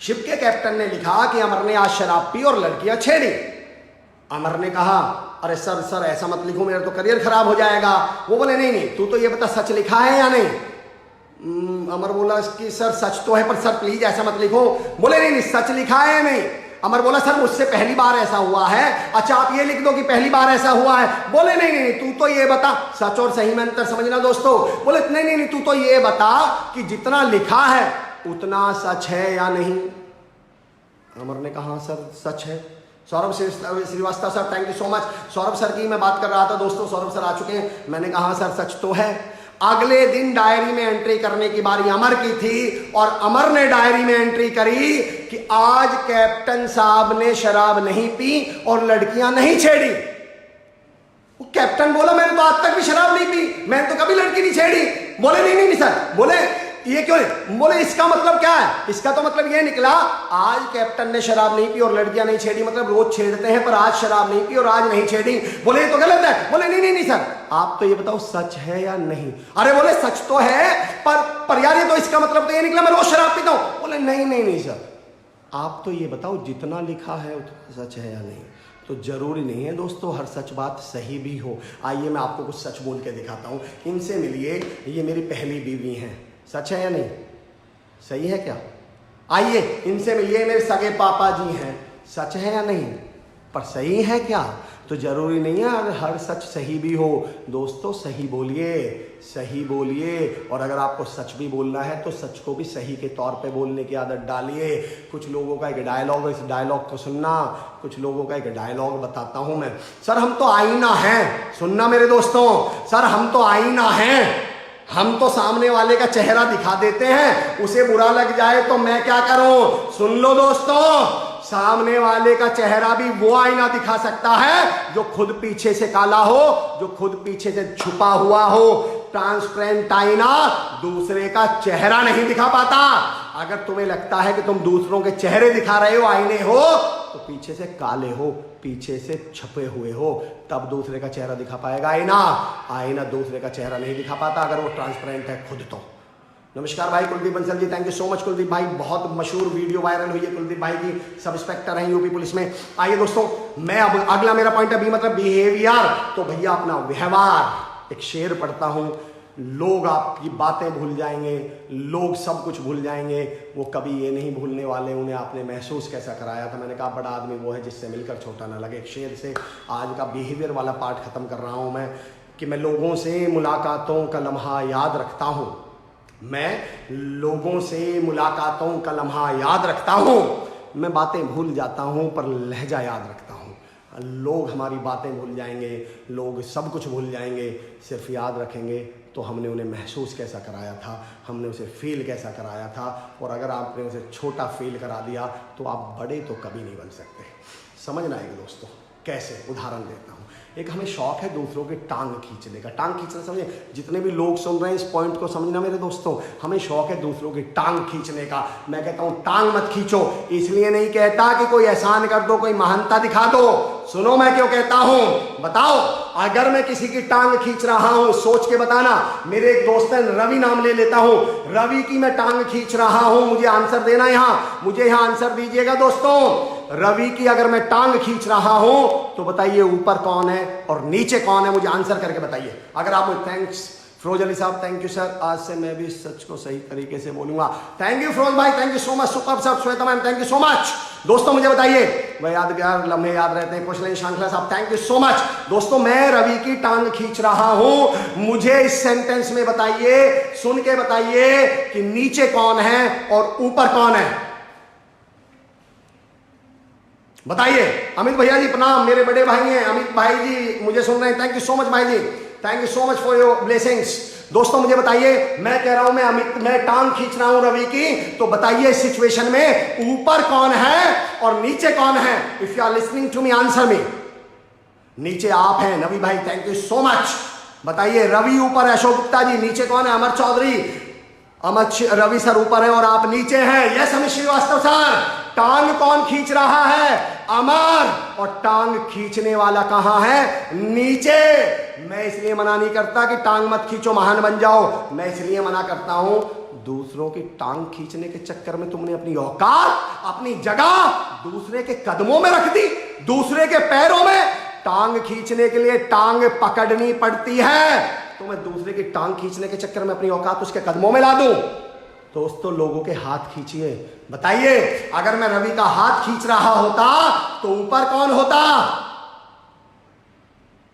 शिप के कैप्टन ने लिखा कि अमर ने आज शराब पी और लड़कियां छेड़ी। अमर ने कहा अरे सर सर ऐसा मत लिखो, मेरा तो करियर खराब हो जाएगा। वो बोले नहीं नहीं, तू तो ये बता सच लिखा है या नहीं। अमर बोला कि सर सच तो है, पर सर प्लीज ऐसा मत लिखो। बोले नहीं नहीं, सच लिखा है या नहीं। अमर बोला सर मुझसे पहली बार ऐसा हुआ है। अच्छा आप ये लिख दो कि पहली बार ऐसा हुआ है। बोले नहीं नहीं, तू तो ये बता, सच और सही में अंतर समझना दोस्तों। बोले नहीं नहीं, तू तो ये बता कि जितना लिखा है उतना सच है या नहीं। अमर ने कहा सर सच है। Saurabh Srivastava sir, thank you so much. Saurabh sir की मैं बात कर रहा था दोस्तों, सौरभ सर आ चुके हैं। मैंने कहा सर सच तो है। अगले दिन डायरी में एंट्री करने की बारी अमर की थी, और अमर ने डायरी में एंट्री करी कि आज कैप्टन साहब ने शराब नहीं पी और लड़कियां नहीं छेड़ी। वो कैप्टन बोला मैंने तो आज तक भी शराब नहीं पी, मैंने तो कभी लड़की नहीं छेड़ी। बोले नहीं नहीं सर। बोले ये क्यों नहीं। बोले इसका मतलब क्या है, इसका तो मतलब ये निकला आज कैप्टन ने शराब नहीं पी और लड़कियां नहीं छेड़ी, मतलब रोज छेड़ते हैं पर आज शराब नहीं पी और आज नहीं छेड़ी। बोले ये तो गलत है। बोले नहीं नहीं नहीं सर, आप तो ये बताओ सच है या नहीं। अरे बोले सच तो है, पर यार ये तो इसका मतलब तो ये निकला मैं रोज शराब पीता हूं। बोले नहीं नहीं नहीं सर, आप तो ये बताओ जितना लिखा है उतना सच है या नहीं। तो जरूरी नहीं है दोस्तों हर सच बात सही भी हो। आइए मैं आपको कुछ सच बोल के दिखाता हूं। इनसे मिलिए, ये मेरी पहली बीवी हैं, सच है या नहीं, सही है क्या। आइए इनसे मिलिए, मेरे सगे पापा जी हैं, सच है या नहीं, पर सही है क्या। तो जरूरी नहीं है हर सच सही भी हो दोस्तों। सही बोलिए, सही बोलिए। और अगर आपको सच भी बोलना है तो सच को भी सही के तौर पे बोलने की आदत डालिए। कुछ लोगों का एक डायलॉग है, इस डायलॉग को सुनना। कुछ लोगों का एक डायलॉग बताता हूं मैं। सर हम तो आईना हैं, सुनना मेरे दोस्तों, सर हम तो आईना हैं, हम तो सामने वाले का चेहरा दिखा देते हैं, उसे बुरा लग जाए तो मैं क्या करूं। सुन लो दोस्तों, सामने वाले का चेहरा भी वो आईना दिखा सकता है जो खुद पीछे से काला हो, जो खुद पीछे से छुपा हुआ हो। ट्रांसपेरेंट आईना दूसरे का चेहरा नहीं दिखा पाता। अगर तुम्हें लगता है कि तुम दूसरों के चेहरे दिखा रहे हो, आईने हो, तो पीछे से काले हो, पीछे से छपे हुए हो, तब दूसरे का चेहरा दिखा पाएगा आईना। आईना दूसरे का चेहरा नहीं दिखा पाता अगर वो ट्रांसपेरेंट है खुद तो। नमस्कार भाई Kuldeep Bansal ji, thank you so much Kuldeep भाई। बहुत मशहूर वीडियो वायरल हुई है कुलदीप भाई की, सब इंस्पेक्टर हैं यूपी पुलिस में। आइए दोस्तों, मैं अब अगला मेरा पॉइंट है बी मतलब बिहेवियर। तो भैया अपना व्यवहार। एक शेर पढ़ता हूं, लोग आपकी बातें भूल जाएंगे, लोग सब कुछ भूल जाएंगे, वो कभी ये नहीं भूलने वाले उन्हें आपने महसूस कैसा कराया था। मैंने कहा बड़ा आदमी वो है जिससे मिलकर छोटा ना लगे। एक शेर से आज का बिहेवियर वाला पार्ट खत्म कर रहा हूं मैं, कि मैं लोगों से मुलाकातों का लम्हा याद रखता हूं। मैं लोगों से मुलाकातों का लम्हा याद रखता हूं। मैं बातें भूल जाता हूं पर लहजा याद रखता हूं। लोग हमारी बातें भूल जाएंगे, लोग सब कुछ भूल जाएंगे, सिर्फ याद रखेंगे तो हमने उन्हें महसूस कैसा कराया था, हमने उसे फील कैसा कराया था। और अगर आपने उसे छोटा फील करा दिया तो आप बड़े तो कभी नहीं बन सकते। समझना आएगा दोस्तों कैसे, उदाहरण देता हूँ। एक हमें शौक है दूसरों की टांग खींचने का। टांग खींचना समझे, जितने भी लोग सुन रहे हैं इस पॉइंट को समझना मेरे दोस्तों, हमें शौक है दूसरों की टांग खींचने का। मैं कहता हूं टांग मत खींचो, इसलिए नहीं कहता कि कोई एहसान कर दो, कोई महानता दिखा दो। सुनो मैं क्यों कहता हूं, बताओ। अगर मैं किसी की टांग खींच रहा हूं, सोच के बताना। मेरे एक दोस्त है, रवि नाम ले लेता हूं, रवि की मैं टांग खींच रहा हूं, मुझे आंसर देना यहां, मुझे यहां आंसर दीजिएगा दोस्तों। रवि की अगर मैं टांग खींच रहा हूं तो बताइए ऊपर कौन है और नीचे कौन है, मुझे आंसर करके बताइए। अगर आप थैंक्स फिरोज अली साहब थैंक यू सर, आज से मैं भी सच को सही तरीके से बोलूंगा। थैंक यू फिरोज भाई, thank you so much. Super sir, Shweta ma'am thank you so much. दोस्तों मुझे बताइए, वह यादगार लम्हे याद रहते हैं, कुछ नहीं। शांखला साहब थैंक यू सो मच। दोस्तों मैं रवि की टांग खींच रहा हूं, मुझे इस सेंटेंस में बताइए, सुन के बताइए कि नीचे कौन है और ऊपर कौन है। बताइए। अमित भैया जी प्रणाम, मेरे बड़े भाई हैं अमित भाई जी, मुझे सुन रहे हैं, थैंक यू सो मच भाई जी, thank you so much for your blessings. दोस्तों मुझे बताइए, मैं कह रहा हूं मैं टांग खींच रहा हूं रवि की, तो बताइए इस सिचुएशन में ऊपर कौन है और नीचे कौन है। If you are listening to me answer me. नीचे आप हैं नवी भाई, थैंक यू सो मच। बताइए रवि ऊपर है, अशोक गुप्ता जी, नीचे कौन है, अमर चौधरी, रवि सर ऊपर है और आप नीचे हैं। Yes Amit Srivastava sir. टांग कौन खींच रहा है, अमर, और टांग खींचने वाला कहां है, नीचे। मैं इसलिए मना नहीं करता कि टांग मत खींचो महान बन जाओ, मैं इसलिए मना करता हूं दूसरों की टांग खींचने के चक्कर में तुमने अपनी औकात, अपनी जगह दूसरे के कदमों में रख दी, दूसरे के पैरों में। टांग खींचने के लिए टांग पकड़नी पड़ती है, तो मैं दूसरे की टांग खींचने के चक्कर में अपनी औकात उसके कदमों में ला दूं। दोस्तों लोगों के हाथ खींचिए। बताइए अगर मैं रवि का हाथ खींच रहा होता तो ऊपर कौन होता।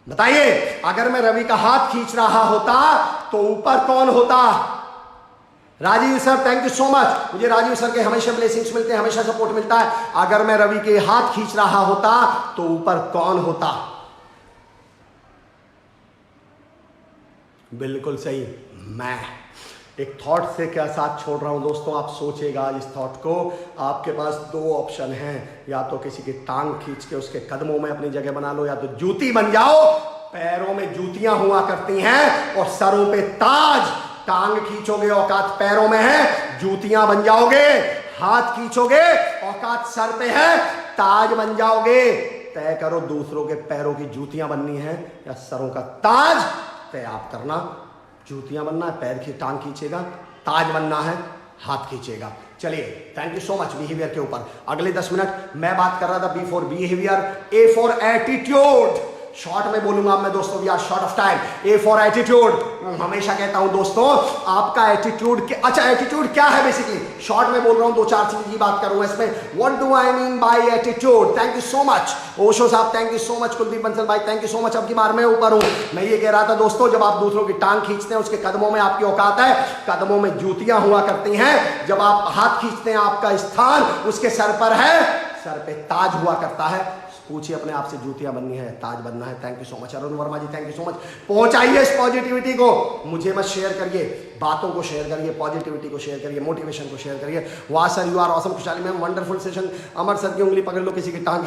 बताइए अगर मैं रवि का हाथ खींच रहा होता तो ऊपर कौन होता। Rajiv sir thank you so much. मुझे राजीव सर के हमेशा ब्लेसिंग्स मिलते हैं, हमेशा सपोर्ट मिलता है। अगर मैं रवि के हाथ खींच रहा होता तो ऊपर कौन होता। बिल्कुल सही, मैं एक थॉट से क्या साथ छोड़ रहा हूं दोस्तों, आप सोचेगा इस थॉट को। आपके पास दो ऑप्शन हैं, या तो किसी की टांग खींच के उसके कदमों में अपनी जगह बना लो, या तो जूती बन जाओ। पैरों में जूतियां हुआ करती हैं और सरों पे ताज। टांग खींचोगे औकात पैरों में है, जूतियां बन जाओगे। हाथ खींचोगे औकात सर पे है, ताज बन जाओगे। तय करो दूसरों के पैरों की जूतियां बननी है या सरों का ताज। तय आप करना। जूतियां बनना है, पैर की टांग खींचेगा, ताज बनना है, हाथ खींचेगा। चलिए thank you so much. Behaviour के ऊपर अगले 10 मिनट मैं बात कर रहा था। B for behaviour, A for attitude. Short में बोलूंगा मैं दोस्तों, we are short of time. A for attitude. हमेशा कहता हूं दोस्तों आपका एटीट्यूड अच्छा एटीट्यूड क्या है बेसिकली, शॉर्ट में बोल रहा हूं, 2-4 चीज की बात करूंगा इसमें। What do I mean by attitude. Thank you so much Osho साहब, thank you so much. Kuldeep Bansal भाई थैंक यू सो मच। अब की बार मैं ऊपर हूं। मैं ये कह रहा था दोस्तों, जब आप दूसरों की टांग खींचते हैं उसके कदमों में आपकी औकात है, कदमों में जूतियां हुआ करती हैं। जब आप हाथ खींचते हैं आपका स्थान उसके सर पर है, सर पे ताज हुआ करता है। पूछिए अपने आप से, जूतियां बननी है, ताज बनना है। Thank you so much Arun Varma ji, thank you so much. पहुंचाइए इस पॉजिटिविटी को, मुझे मत शेयर करिए, बातों को शेयर करिए, पॉजिटिविटी को शेयर करिए, मोटिवेशन को शेयर करिए। वाह सर यू आर ऑसम। खुशहाली मैम वंडरफुल सेशन। अमर सर की उंगली पकड़ लो, किसी की टांग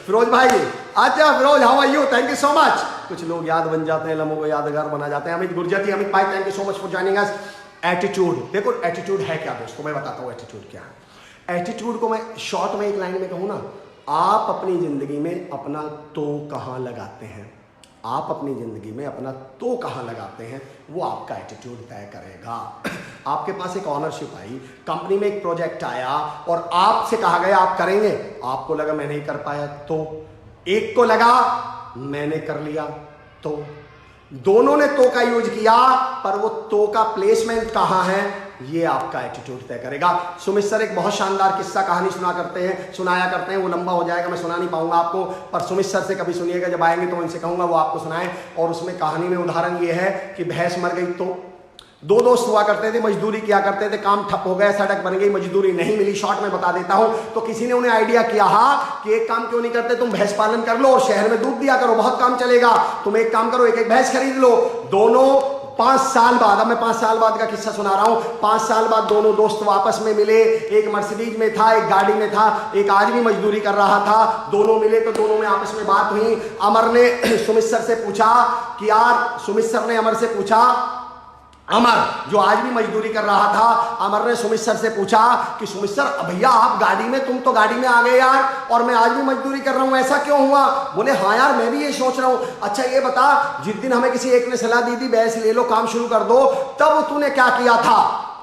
फिरोज भाई अच्छा Firoz how are you, thank you so much. कुछ लोग याद बन जाते हैं, लम्हों को यादगार बना जाते हैं। अमित गुर्जर जी, अमित भाई thank you so much for joining us. Attitude, देखो एटीट्यूड है क्या दोस्तों, मैं बताता हूँ एटीट्यूड क्या है। एटीट्यूड को मैं शॉर्ट में एक लाइन में कहूँ ना, आप अपनी जिंदगी में अपना तो कहाँ लगाते हैं, आप अपनी जिंदगी में अपना तो कहाँ लगाते हैं, वो आपका एटीट्यूड तय करेगा। आपके पास एक ऑनरशिप आई, कंपनी में एक प्रोजेक्ट आया और आपसे कहा गया आप करेंगे, आपको लगा मैं नहीं कर पाया, तो एक को लगा मैंने कर लिया, तो दोनों ने तो का यूज किया, पर वो तो का प्लेसमेंट कहाँ है ये आपका एटीट्यूड तय करेगा। सुमित सर एक बहुत शानदार किस्सा कहानी सुनाया करते हैं, वो लंबा हो जाएगा, मैं सुना नहीं पाऊंगा आपको, पर सुमित सर से कभी सुनिएगा, जब आएंगे तो उनसे कहूंगा वो आपको सुनाएं। और उसमें कहानी में उदाहरण ये है कि भैंस मर गई, तो दो दोस्त हुआ करते थे, मजदूरी किया करते थे, काम ठप हो गया, सड़क बन गई, मजदूरी नहीं मिली। शॉर्ट में बता देता हूं, तो किसी ने उन्हें आइडिया किया कि एक काम क्यों नहीं करते, तुम भैंस पालन कर लो और शहर में दूध दिया करो, बहुत काम चलेगा। तुम एक काम करो, एक एक भैंस खरीद लो। दोनों 5 साल बाद, अब मैं 5 साल बाद का किस्सा सुना रहा हूं, 5 साल बाद दोनों दोस्त वापस में मिले। एक मर्सिडीज में था, एक गाड़ी में था, एक आदमी मजदूरी कर रहा था। दोनों मिले तो दोनों में आपस में बात हुई। अमर ने सुमित सर से पूछा कि यार, सुमित सर ने अमर से पूछा, अमर जो आज भी मजदूरी कर रहा था, अमर ने सुमित सर से पूछा कि सुमित सर भैया आप गाड़ी में, तुम तो गाड़ी में आ गए यार, और मैं आज भी मजदूरी कर रहा हूं, ऐसा क्यों हुआ। बोले हाँ यार मैं भी ये सोच रहा हूं। अच्छा ये बता, जिस दिन हमें किसी एक ने सलाह दी थी भैंस ले लो काम शुरू कर दो, तब तूने क्या किया था।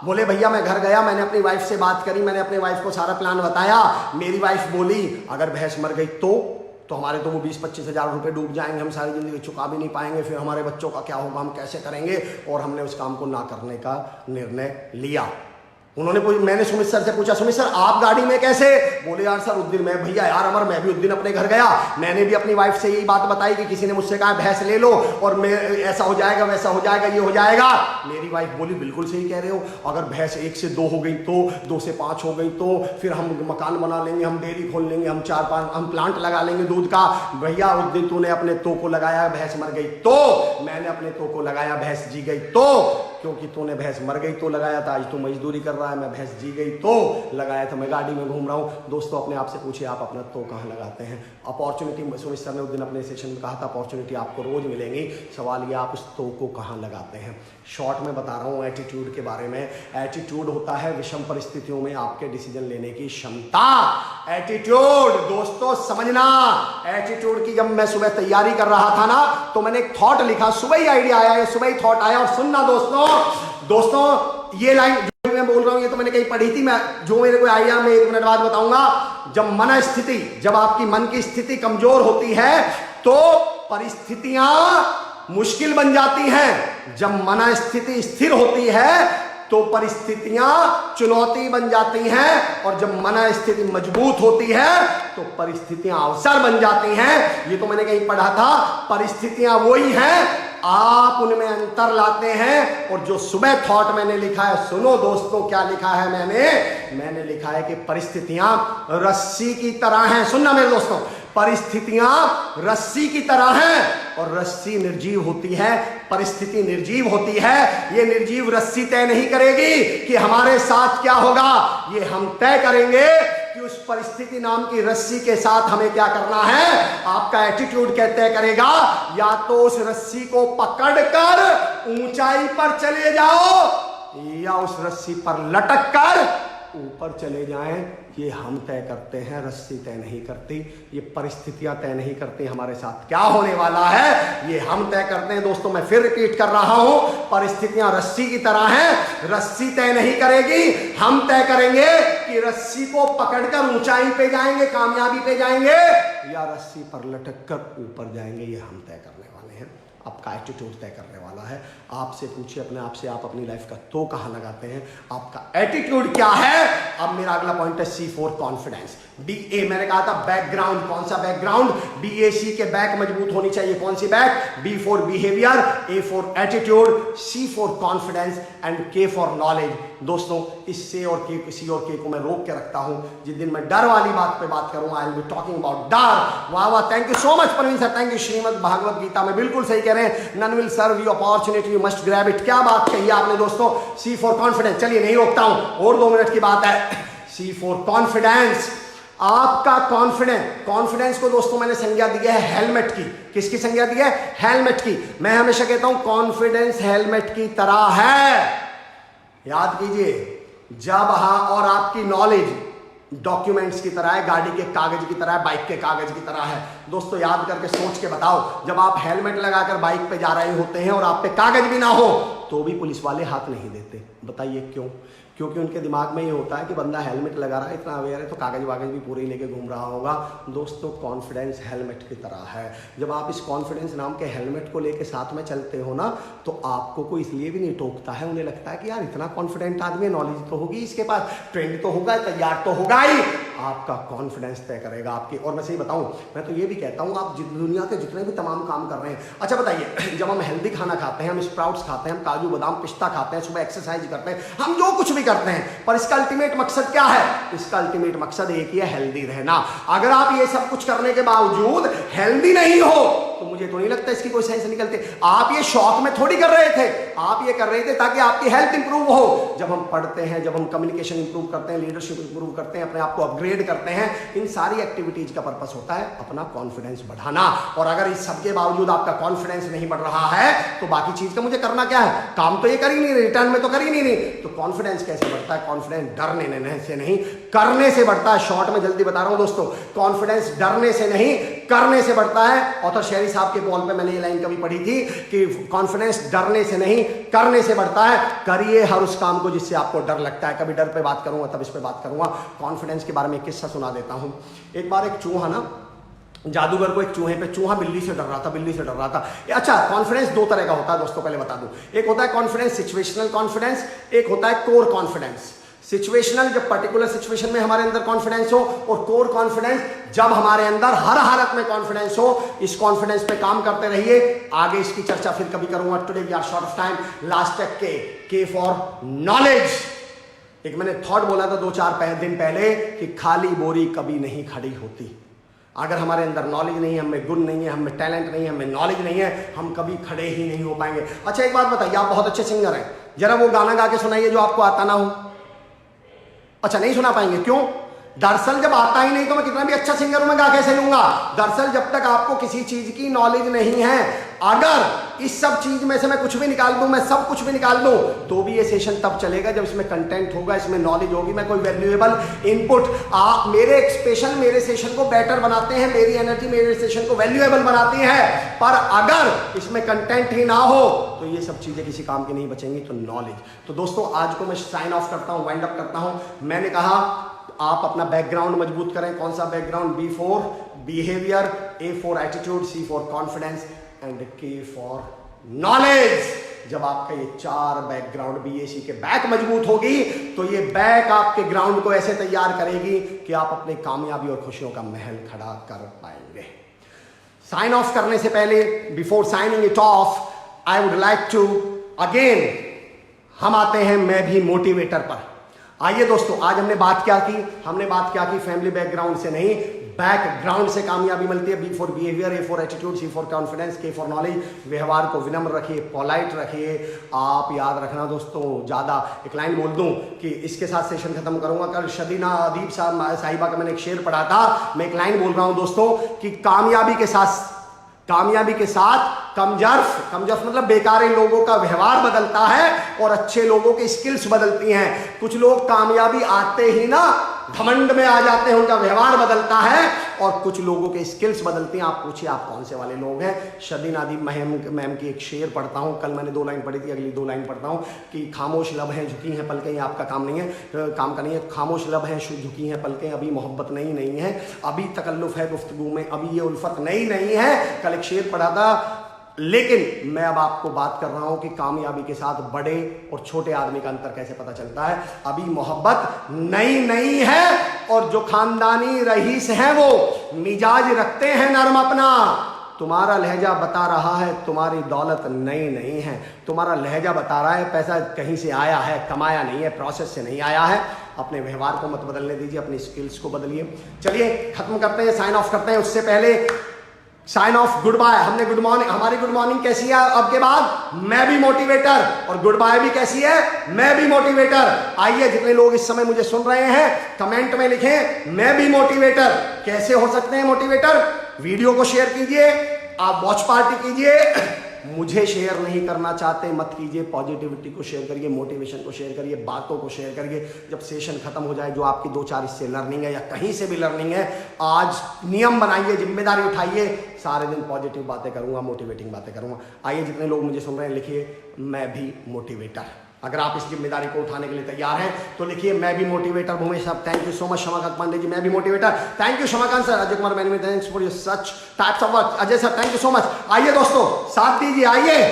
बोले भैया मैं घर गया, मैंने अपनी वाइफ से बात करी, मैंने अपनी वाइफ को सारा प्लान बताया। मेरी वाइफ बोली अगर भैंस मर गई तो तो हमारे तो वो 20-25 हज़ार रुपये डूब जाएंगे, हम सारी ज़िंदगी चुका भी नहीं पाएंगे, फिर हमारे बच्चों का क्या होगा, हम कैसे करेंगे। और हमने उस काम को ना करने का निर्णय लिया। मैंने सुमित सर से पूछा, सुमित सर आप गाड़ी में कैसे? बोले यार सर उस दिन मैं, भैया यार अमर, मैं भी उस दिन अपने घर गया, मैंने भी अपनी वाइफ से यही बात बताई कि किसी ने मुझसे कहा भैंस ले लो और मैं ऐसा हो जाएगा, वैसा हो जाएगा, ये हो जाएगा। मेरी वाइफ बोली बिल्कुल सही कह रहे हो, अगर भैंस 1 से 2 हो गई तो, 2 से 5 हो गई तो, फिर हम मकान बना लेंगे, हम डेयरी खोल लेंगे, हम 4-5 हम प्लांट लगा लेंगे दूध का। भैया उस दिन तूने अपने तो को लगाया, भैंस मर गई तो, मैंने अपने तो को लगाया, भैंस जी गई तो, क्योंकि तूने भैंस मर गई तो लगाया था, आज तू मजदूरी कर रहा है, मैं भैंस जी गई तो लगाया था, मैं गाड़ी में घूम रहा हूँ। दोस्तों अपने आप से पूछिए आप अपना तो कहाँ लगाते हैं? अपॉर्चुनिटी, सुमित सर ने उस दिन अपने सेशन में कहा था अपॉर्चुनिटी आपको रोज मिलेंगी, सवाल ये आप उस तो को कहाँ लगाते हैं। शॉर्ट में बता रहा हूँ एटीट्यूड के बारे में। एटीट्यूड होता है विषम परिस्थितियों में आपके डिसीजन लेने की क्षमता। एटीट्यूड दोस्तों समझना, एटीट्यूड की जब मैं सुबह तैयारी कर रहा था ना, तो मैंने एक थॉट लिखा, सुबह ही आइडिया आया, सुबह ही थॉट आया। और सुनना दोस्तों ये लाइन जो मैं बोल रहा हूं ये तो मैंने कहीं पढ़ी थी, मैं जो मेरे को आइडिया में 1 मिनट बाद बताऊंगा। जब मन स्थिति, जब आपकी मन की स्थिति कमजोर होती है तो परिस्थितियां मुश्किल बन जाती हैं। जब मन स्थिति स्थिर होती है तो परिस्थितियां चुनौती बन जाती हैं, और जब मन स्थिति मजबूत होती है तो परिस्थितियां अवसर बन जाती हैं। ये तो मैंने कहीं पढ़ा था। परिस्थितियां वही हैं, आप उनमें अंतर लाते हैं। और जो सुबह थॉट मैंने लिखा है, सुनो दोस्तों क्या लिखा है मैंने लिखा है कि परिस्थितियां रस्सी की तरह हैं। सुनना मेरे दोस्तों, परिस्थितियां रस्सी की तरह हैं और रस्सी निर्जीव होती है, परिस्थिति निर्जीव होती है। ये निर्जीव रस्सी तय नहीं करेगी कि हमारे साथ क्या होगा, ये हम तय करेंगे कि उस परिस्थिति नाम की रस्सी के साथ हमें क्या करना है। आपका एटीट्यूड क्या तय करेगा, या तो उस रस्सी को पकड़कर ऊंचाई पर चले जाओ या उस रस्सी पर लटक कर ऊपर चले जाएं। ये हम तय करते हैं, रस्सी तय नहीं करती, ये परिस्थितियां तय नहीं करती हमारे साथ क्या होने वाला है, ये हम तय करते हैं। दोस्तों मैं फिर रिपीट कर रहा हूं, परिस्थितियां रस्सी की तरह हैं, रस्सी तय नहीं करेगी, हम तय करेंगे कि रस्सी को पकड़कर ऊंचाई पे जाएंगे, कामयाबी पे जाएंगे, या रस्सी पर लटक कर ऊपर जाएंगे। ये हम तय करने वाले हैं, आपका एटीट्यूड तय करने वाला है। आपसे पूछिए अपने आप से, आप अपनी लाइफ का तो कहां लगाते हैं, आपका एटीट्यूड क्या है। अब मेरा अगला पॉइंट है C4 कॉन्फिडेंस। BA मैंने कहा था बैकग्राउंड, कौन सा बैकग्राउंड, BAC के बैक मजबूत होनी चाहिए, कौन सी back, B for behaviour, A for attitude, C for confidence and K for knowledge. दोस्तों इससे और C और K को मैं रोक के रखता हूं। जिस दिन मैं डर वाली बात पे बात करूंगा, I will be talking about डर। वाह वाह, thank you so much Praveen sir, thank you. Shrimad Bhagavad Gita में बिल्कुल सही कह रहे हैं, none will serve you opportunity, you must grab it. क्या बात कही आपने दोस्तों, C फॉर कॉन्फिडेंस। चलिए नहीं रोकता हूं, और 2 मिनट की बात है। C फॉर कॉन्फिडेंस, आपका कॉन्फिडेंस को दोस्तों मैंने संज्ञा दी है हेलमेट की। किसकी संज्ञा दी है, हेलमेट की। मैं हमेशा कहता हूं कॉन्फिडेंस हेलमेट की तरह है, याद कीजिए। जब और आपकी नॉलेज डॉक्यूमेंट्स की तरह है, गाड़ी के कागज की तरह है, बाइक के कागज की तरह है। दोस्तों याद करके सोच के बताओ, जब आप हेलमेट लगाकर बाइक पे जा रहे होते हैं और आप पे कागज भी ना हो तो भी पुलिस वाले हाथ नहीं देते, बताइए क्यों? क्योंकि उनके दिमाग में ये होता है कि बंदा हेलमेट लगा रहा है, इतना अवेयर है, तो कागज वागज भी पूरे ही लेके घूम रहा होगा। दोस्तों कॉन्फिडेंस हेलमेट की तरह है। जब आप इस कॉन्फिडेंस नाम के हेलमेट को लेके साथ में चलते हो ना, तो आपको कोई इसलिए भी नहीं टोकता है, उन्हें लगता है कि यार इतना कॉन्फिडेंट आदमी, नॉलेज तो होगी इसके पास, ट्रेंड तो होगा, तैयार तो होगा ही। आपका कॉन्फिडेंस तय करेगा आपकी। और मैं सही बताऊं, मैं तो ये भी कहता हूं, आप दुनिया के जितने भी तमाम काम कर रहे हैं, अच्छा बताइए, जब हम हेल्दी खाना खाते हैं, हम स्प्राउट्स खाते हैं, हम काजू बादाम पिस्ता खाते हैं, सुबह एक्सरसाइज करते हैं, हम जो कुछ भी करते हैं, पर इसका अल्टीमेट मकसद क्या है? इसका अल्टीमेट मकसद एक ही है, हेल्दी रहना। अगर आप ये सब कुछ करने के बावजूद हेल्दी नहीं हो तो मुझे तो नहीं लगता इसकी कोई सेंस निकलते। आप ये शौक में थोड़ी कर रहे थे, आप ये कर रहे थे ताकि आपकी हेल्थ इंप्रूव हो। जब हम पढ़ते हैं, जब हम कम्युनिकेशन इंप्रूव करते हैं, लीडरशिप इंप्रूव करते हैं, अपने आप को अपग्रेड करते हैं, इन सारी एक्टिविटीज का पर्पस होता है अपना कॉन्फिडेंस बढ़ाना। और अगर इस सबके बावजूद आपका कॉन्फिडेंस नहीं बढ़ रहा है तो बाकी चीज का मुझे करना क्या है? काम तो ये कर ही नहीं, रिटर्न में तो कर ही नहीं। तो कॉन्फिडेंस कैसे बढ़ता है? कॉन्फिडेंस डरने से नहीं, करने से बढ़ता है। शॉर्ट में जल्दी बता रहा हूं दोस्तों, कॉन्फिडेंस डरने से नहीं, करने से बढ़ता है। ऑथर शेरी साहब के बॉल पे मैंने ये लाइन कभी पढ़ी थी कि कॉन्फिडेंस डरने से नहीं, करने से बढ़ता है। करिए हर उस काम को जिससे आपको डर लगता है। कभी डर पे बात करूंगा, तब इस पे बात करूंगा। कॉन्फिडेंस के बारे में एक किस्सा सुना देता हूं। एक बार एक चूहा ना जादूगर को एक चूहे पे, चूहा बिल्ली से डर रहा था, बिल्ली से डर रहा था। अच्छा, कॉन्फिडेंस दो तरह का होता है दोस्तों, पहले बता दूं। एक होता है कॉन्फिडेंस सिचुएशनल कॉन्फिडेंस, एक होता है कोर कॉन्फिडेंस। सिचुएशनल जब पर्टिकुलर सिचुएशन में हमारे अंदर कॉन्फिडेंस हो, और कोर कॉन्फिडेंस जब हमारे अंदर हर हालत में कॉन्फिडेंस हो। इस कॉन्फिडेंस पे काम करते रहिए, आगे इसकी चर्चा फिर कभी करूंगा। Today we are short of time. Last तक के फॉर नॉलेज। एक मैंने थॉट बोला था 2-4 दिन पहले कि खाली बोरी कभी नहीं खड़ी होती। अगर हमारे अंदर नॉलेज नहीं है, हमें गुण नहीं है, हमें टैलेंट नहीं है, हमें नॉलेज नहीं है, हम कभी खड़े ही नहीं हो पाएंगे। अच्छा, एक बात बताइए, आप बहुत अच्छे सिंगर हैं, जरा वो गाना गा के सुनाइए जो आपको आता ना हो। अच्छा, नहीं सुना पाएंगे, क्यों? दरअसल जब आता ही नहीं तो मैं कितना भी अच्छा सिंगर हूं, मैं गा कैसे लूंगा? दरअसल जब तक आपको किसी चीज की नॉलेज नहीं है, अगर इस सब चीज में से मैं कुछ भी निकाल दूं, मैं सब कुछ भी निकाल दूं, तो भी ये सेशन तब चलेगा जब इसमें कंटेंट होगा, इसमें नॉलेज होगी, मैं कोई वैल्यूएबल इनपुट। आप मेरे एक्सप्रेशन मेरे सेशन को बेटर बनाते हैं, मेरी एनर्जी मेरे सेशन को वैल्यूएबल बनाती है, पर अगर इसमें कंटेंट ही ना हो तो ये सब चीजें किसी काम की नहीं बचेंगी। तो नॉलेज। तो दोस्तों, आज को मैं साइन ऑफ करता हूं, वाइंड अप करता हूं। मैंने कहा आप अपना बैकग्राउंड मजबूत करें। कौन सा background? B for behaviour, A for attitude, C for confidence and K for knowledge. जब आपका ये 4 बैकग्राउंड BAC के बैक मजबूत होगी, तो ये बैक आपके ग्राउंड को ऐसे तैयार करेगी कि आप अपनी कामयाबी और खुशियों का महल खड़ा कर पाएंगे। साइन ऑफ करने से पहले, before signing it off, I would like to अगेन, हम आते हैं मैं भी मोटिवेटर पर। आइए दोस्तों, आज हमने बात क्या की? हमने बात क्या की? फैमिली बैकग्राउंड से नहीं, बैकग्राउंड से कामयाबी मिलती है। B for behaviour, A for attitude, C for confidence, K for knowledge. व्यवहार को विनम्र रखिए, पोलाइट रखिए। आप याद रखना दोस्तों, ज्यादा एक लाइन बोल दूं कि इसके साथ सेशन खत्म करूंगा। कल शदीना अदीब साहिबा का मैंने एक शेर पढ़ा था, मैं एक लाइन बोल रहा हूं दोस्तों कि कामयाबी के साथ कमजर्फ मतलब बेकारे लोगों का व्यवहार बदलता है और अच्छे लोगों की स्किल्स बदलती हैं। कुछ लोग कामयाबी आते ही ना घमंड में आ जाते हैं, उनका व्यवहार बदलता है, और कुछ लोगों के स्किल्स बदलती हैं। आप पूछिए आप कौन से वाले लोग हैं। शदीन आदिब मैम की एक शेर पढ़ता हूं, कल मैंने 2 लाइन पढ़ी थी, अगली 2 लाइन पढ़ता हूं कि खामोश लब हैं झुकी हैं पलकें, आपका काम नहीं है, काम का नहीं है। खामोश लब हैं झुकी हैं पलकें, अभी मोहब्बत नहीं है, अभी तकल्लुफ है गुफ्तगू में, अभी ये उल्फत नहीं है। कल एक शेर पढ़ा था। लेकिन मैं अब आपको बात कर रहा हूं कि कामयाबी के साथ बड़े और छोटे आदमी का अंतर कैसे पता चलता है। अभी मोहब्बत नहीं है, और जो खानदानी रईस हैं वो मिजाज रखते हैं नरम अपना। तुम्हारा लहजा बता रहा है तुम्हारी दौलत नहीं है, तुम्हारा लहजा बता रहा है पैसा कहीं से आया है, कमाया नहीं है, प्रोसेस से नहीं आया है। अपने व्यवहार को मत बदलने दीजिए, अपनी स्किल्स को बदलिए। चलिए खत्म करते हैं, साइन ऑफ करते हैं। उससे पहले साइन ऑफ, गुड बाय। हमने गुड मॉर्निंग, हमारी गुड मॉर्निंग कैसी है अब के बाद? मैं भी मोटिवेटर, और गुड बाय भी कैसी है? मैं भी मोटिवेटर। आइए, जितने लोग इस समय मुझे सुन रहे हैं, कमेंट में लिखें मैं भी मोटिवेटर। कैसे हो सकते हैं मोटिवेटर? वीडियो को शेयर कीजिए, आप वॉच पार्टी कीजिए। मुझे शेयर नहीं करना चाहते मत कीजिए, पॉजिटिविटी को शेयर करिए, मोटिवेशन को शेयर करिए, बातों को शेयर करिए। जब सेशन खत्म हो जाए, जो आपकी 2-4 इससे लर्निंग है या कहीं से भी लर्निंग है, आज नियम बनाइए, जिम्मेदारी उठाइए। सारे दिन पॉजिटिव बातें करूंगा, मोटिवेटिंग बातें करूंगा। आइए, जितने लोग मुझे सुन रहे हैं, लिखिए मैं भी मोटिवेटर। अगर आप इस जिम्मेदारी को उठाने के लिए तैयार हैं तो लिखिए मैं भी मोटिवेटर। भूमेश साहब thank you so much. Shamakant Pandey ji मैं भी motivator. Thank you Shamakant sir. Ajay Kumar मैंने thanks for your such types of work. Ajay sir thank you so much. आइए दोस्तों, साथ दीजिए। आइए,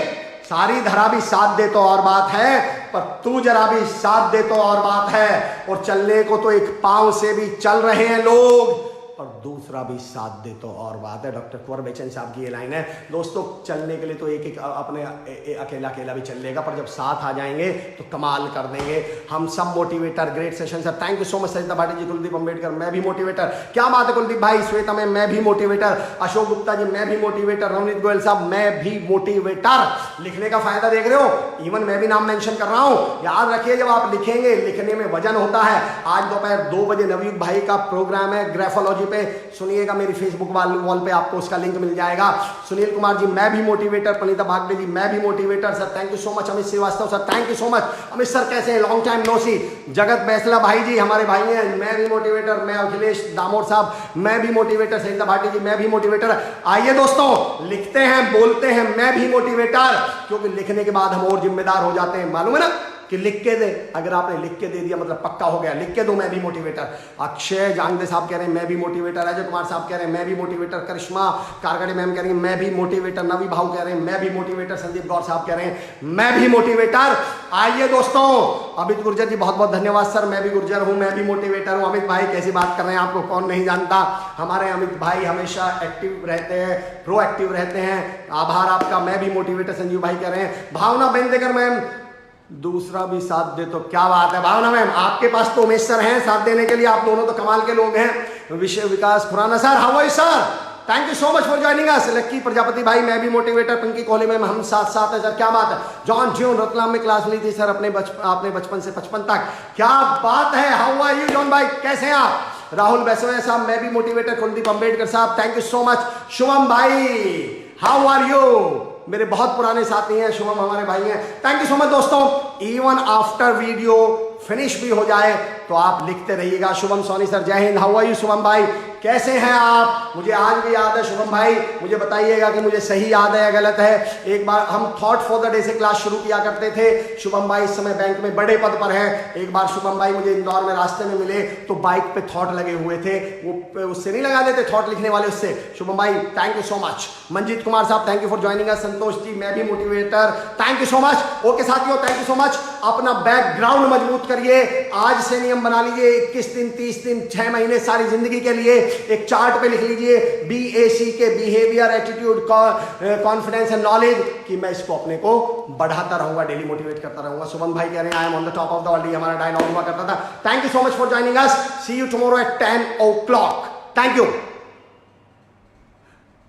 सारी धरा भी साथ दे तो और बात है, पर तू जरा भी साथ दे तो और बात है। और चलने को तो एक पांव से भी चल रहे हैं लोग, और दूसरा भी साथ दे तो और बात है। डॉक्टर कुंवर बेचन साहब की ये लाइन है। दोस्तों, चलने के लिए तो एक अपने अकेला भी चल लेगा, पर जब साथ आ जाएंगे तो कमाल कर देंगे। हम सब motivator. Great session sir, thank you so much. Sarita Bhati ji, Kuldeep Ambedkar मैं भी मोटिवेटर। क्या बात है कुलदीप भाई। श्वेता में मैं भी मोटिवेटर। अशोक गुप्ता जी मैं भी मोटिवेटर। रवनीत गोयल साहब मैं भी मोटिवेटर। लिखने का फायदा देख रहे हो, इवन मैं भी नाम मेंशन कर रहा हूं। याद रखिए, जब आप लिखेंगे, लिखने में वजन होता है। आज दोपहर 2 बजे नवयुग भाई का प्रोग्राम है ग्राफोलॉजी पे, सुनिएगा। मेरी फेसबुक वॉल पे आपको उसका लिंक मिल जाएगा। सुनील कुमार जी मैं भी मोटिवेटर। पनीता भागडे जी मैं भी motivator. Sir thank you so much. Amit Srivastava sir thank you so much. Amit sir कैसे हैं? Long time no see. Jagat Baisla भाई जी हमारे भाई हैं, मैं भी मोटिवेटर। मैं अखिलेश दामोर साहब मैं भी मोटिवेटर। सरिता भाटी जी मैं भी मोटिवेटर। आइए दोस्तों, लिखते हैं, बोलते हैं मैं भी मोटिवेटर, क्योंकि लिखने के बाद हम और जिम्मेदार हो जाते हैं, मालूम है ना। कि लिख के दे, अगर आपने लिख के दे दिया मतलब पक्का हो गया, लिख के दो मैं भी मोटिवेटर। अक्षय जांगदे साहब कह रहे हैं मैं भी मोटिवेटर, अजय कुमार साहब कह रहे हैं मैं भी मोटिवेटर, करिश्मा कारगड़े मैम कह रही हैं मैं भी मोटिवेटर, नवी भाव कह रहे हैं मैं भी मोटिवेटर, संदीप गौर साहब कह रहे हैं मैं भी मोटिवेटर। आइए दोस्तों, अमित गुर्जर जी बहुत बहुत धन्यवाद सर, मैं भी गुर्जर हूं, मैं भी मोटिवेटर हूं। अमित भाई कैसी बात कर रहे हैं, आपको कौन नहीं जानता। हमारे अमित भाई हमेशा एक्टिव रहते हैं, प्रोएक्टिव रहते हैं, आभार आपका। मैं भी मोटिवेटर, संजीव भाई कह रहे हैं। भावना बेंदेकर मैम दूसरा भी साथ दे तो क्या बात है। भावना मैम आपके पास तो उमेश सर हैं साथ देने के लिए, आप दोनों तो कमाल के लोग हैं। विषय Vikas Khurana sir, how are you sir, thank you so much for joining us. Lucky Prajapati भाई मैं भी मोटिवेटर, पिंकी कोहली मैम हम साथ साथ है सर, क्या बात है। जॉन ज्यून रतलाम में क्लास ली थी सर अपने आपने बचपन से 55 तक, क्या बात है। हाउ आर यू जॉन भाई, कैसे हैं आप। राहुल बैसोया साहब मैं भी मोटिवेटर, कुलदीप अम्बेडकर साहब thank you so much. Shubham भाई हाउ आर यू, मेरे बहुत पुराने साथी हैं, शुभम हमारे भाई हैं, थैंक यू सो मच दोस्तों। इवन आफ्टर वीडियो फिनिश भी हो जाए तो आप लिखते रहिएगा। Shubham Soni sir Jai Hind, how are you Shubham भाई, कैसे हैं आप। मुझे आज भी याद है शुभम भाई, मुझे बताइएगा कि मुझे सही याद है या गलत है। एक बार हम थॉट फॉर द डे से क्लास शुरू किया करते थे। शुभम भाई इस समय बैंक में बड़े पद पर हैं। एक बार शुभम भाई मुझे इंदौर में रास्ते में मिले तो बाइक पे थॉट लगे हुए थे, वो उससे नहीं लगा देते थॉट लिखने वाले, उससे। शुभम भाई thank you so much. Manjeet Kumar साहब thank you for joining us. Santosh ji मैं भी motivator, thank you so much. Okay साथियों थैंक यू सो मच। अपना बैकग्राउंड मजबूत करिए, आज से नियम बना लीजिए 21 दिन 30 दिन 6 महीने सारी जिंदगी के लिए। एक चार्ट पे लिख लीजिए BAC के behaviour, attitude, confidence and knowledge, कि मैं इसको अपने को बढ़ाता रहूंगा, डेली मोटिवेट करता रहूंगा। शुभम भाई कह रहे हैं I am on the top of the world, हमारा डायलॉग हुआ करता था। Thank you so much for joining us, see you tomorrow at 10 o'clock, thank you.